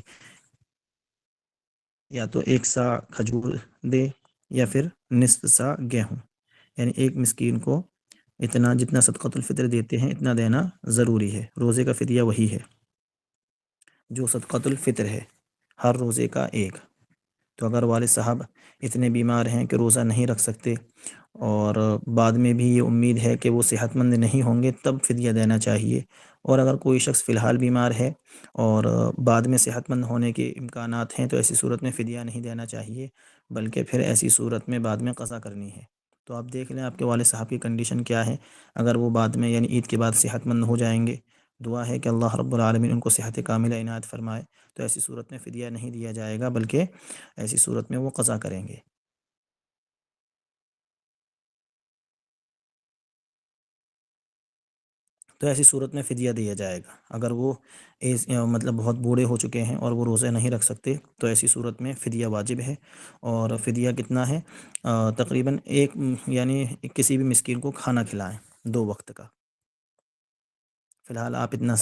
یا تو 1 سا کھجور دے یا پھر نصف سا گیہوں، یعنی ایک مسکین کو اتنا جتنا صدقۃ الفطر دیتے ہیں اتنا دینا ضروری ہے۔ روزے کا فدیہ وہی ہے جو صدقۃ الفطر ہے، ہر روزے کا 1۔ تو اگر والد صاحب اتنے بیمار ہیں کہ روزہ نہیں رکھ سکتے اور بعد میں بھی یہ امید ہے کہ وہ صحت مند نہیں ہوں گے، تب فدیہ دینا چاہیے۔ اور اگر کوئی شخص فی الحال بیمار ہے اور بعد میں صحت مند ہونے کے امکانات ہیں تو ایسی صورت میں فدیہ نہیں دینا چاہیے، بلکہ پھر ایسی صورت میں بعد میں قضا کرنی ہے۔ تو آپ دیکھ لیں آپ کے والد صاحب کی کنڈیشن کیا ہے، اگر وہ بعد میں یعنی عید کے بعد صحت مند ہو جائیں گے، دعا ہے کہ اللہ رب العالمین ان کو صحت کاملہ عنایت فرمائے، تو ایسی صورت میں فدیہ نہیں دیا جائے گا، بلکہ ایسی صورت میں وہ قضا کریں گے۔ تو ایسی صورت میں فدیہ دیا جائے گا۔ اگر وہ مطلب بہت بوڑھے ہو چکے ہیں اور وہ روزے نہیں رکھ سکتے تو ایسی صورت میں فدیہ واجب ہے۔ اور فدیہ کتنا ہے؟ تقریباً ایک یعنی کسی بھی مسکین کو کھانا کھلائیں 2 وقت کا۔ فی الحال آپ اتنا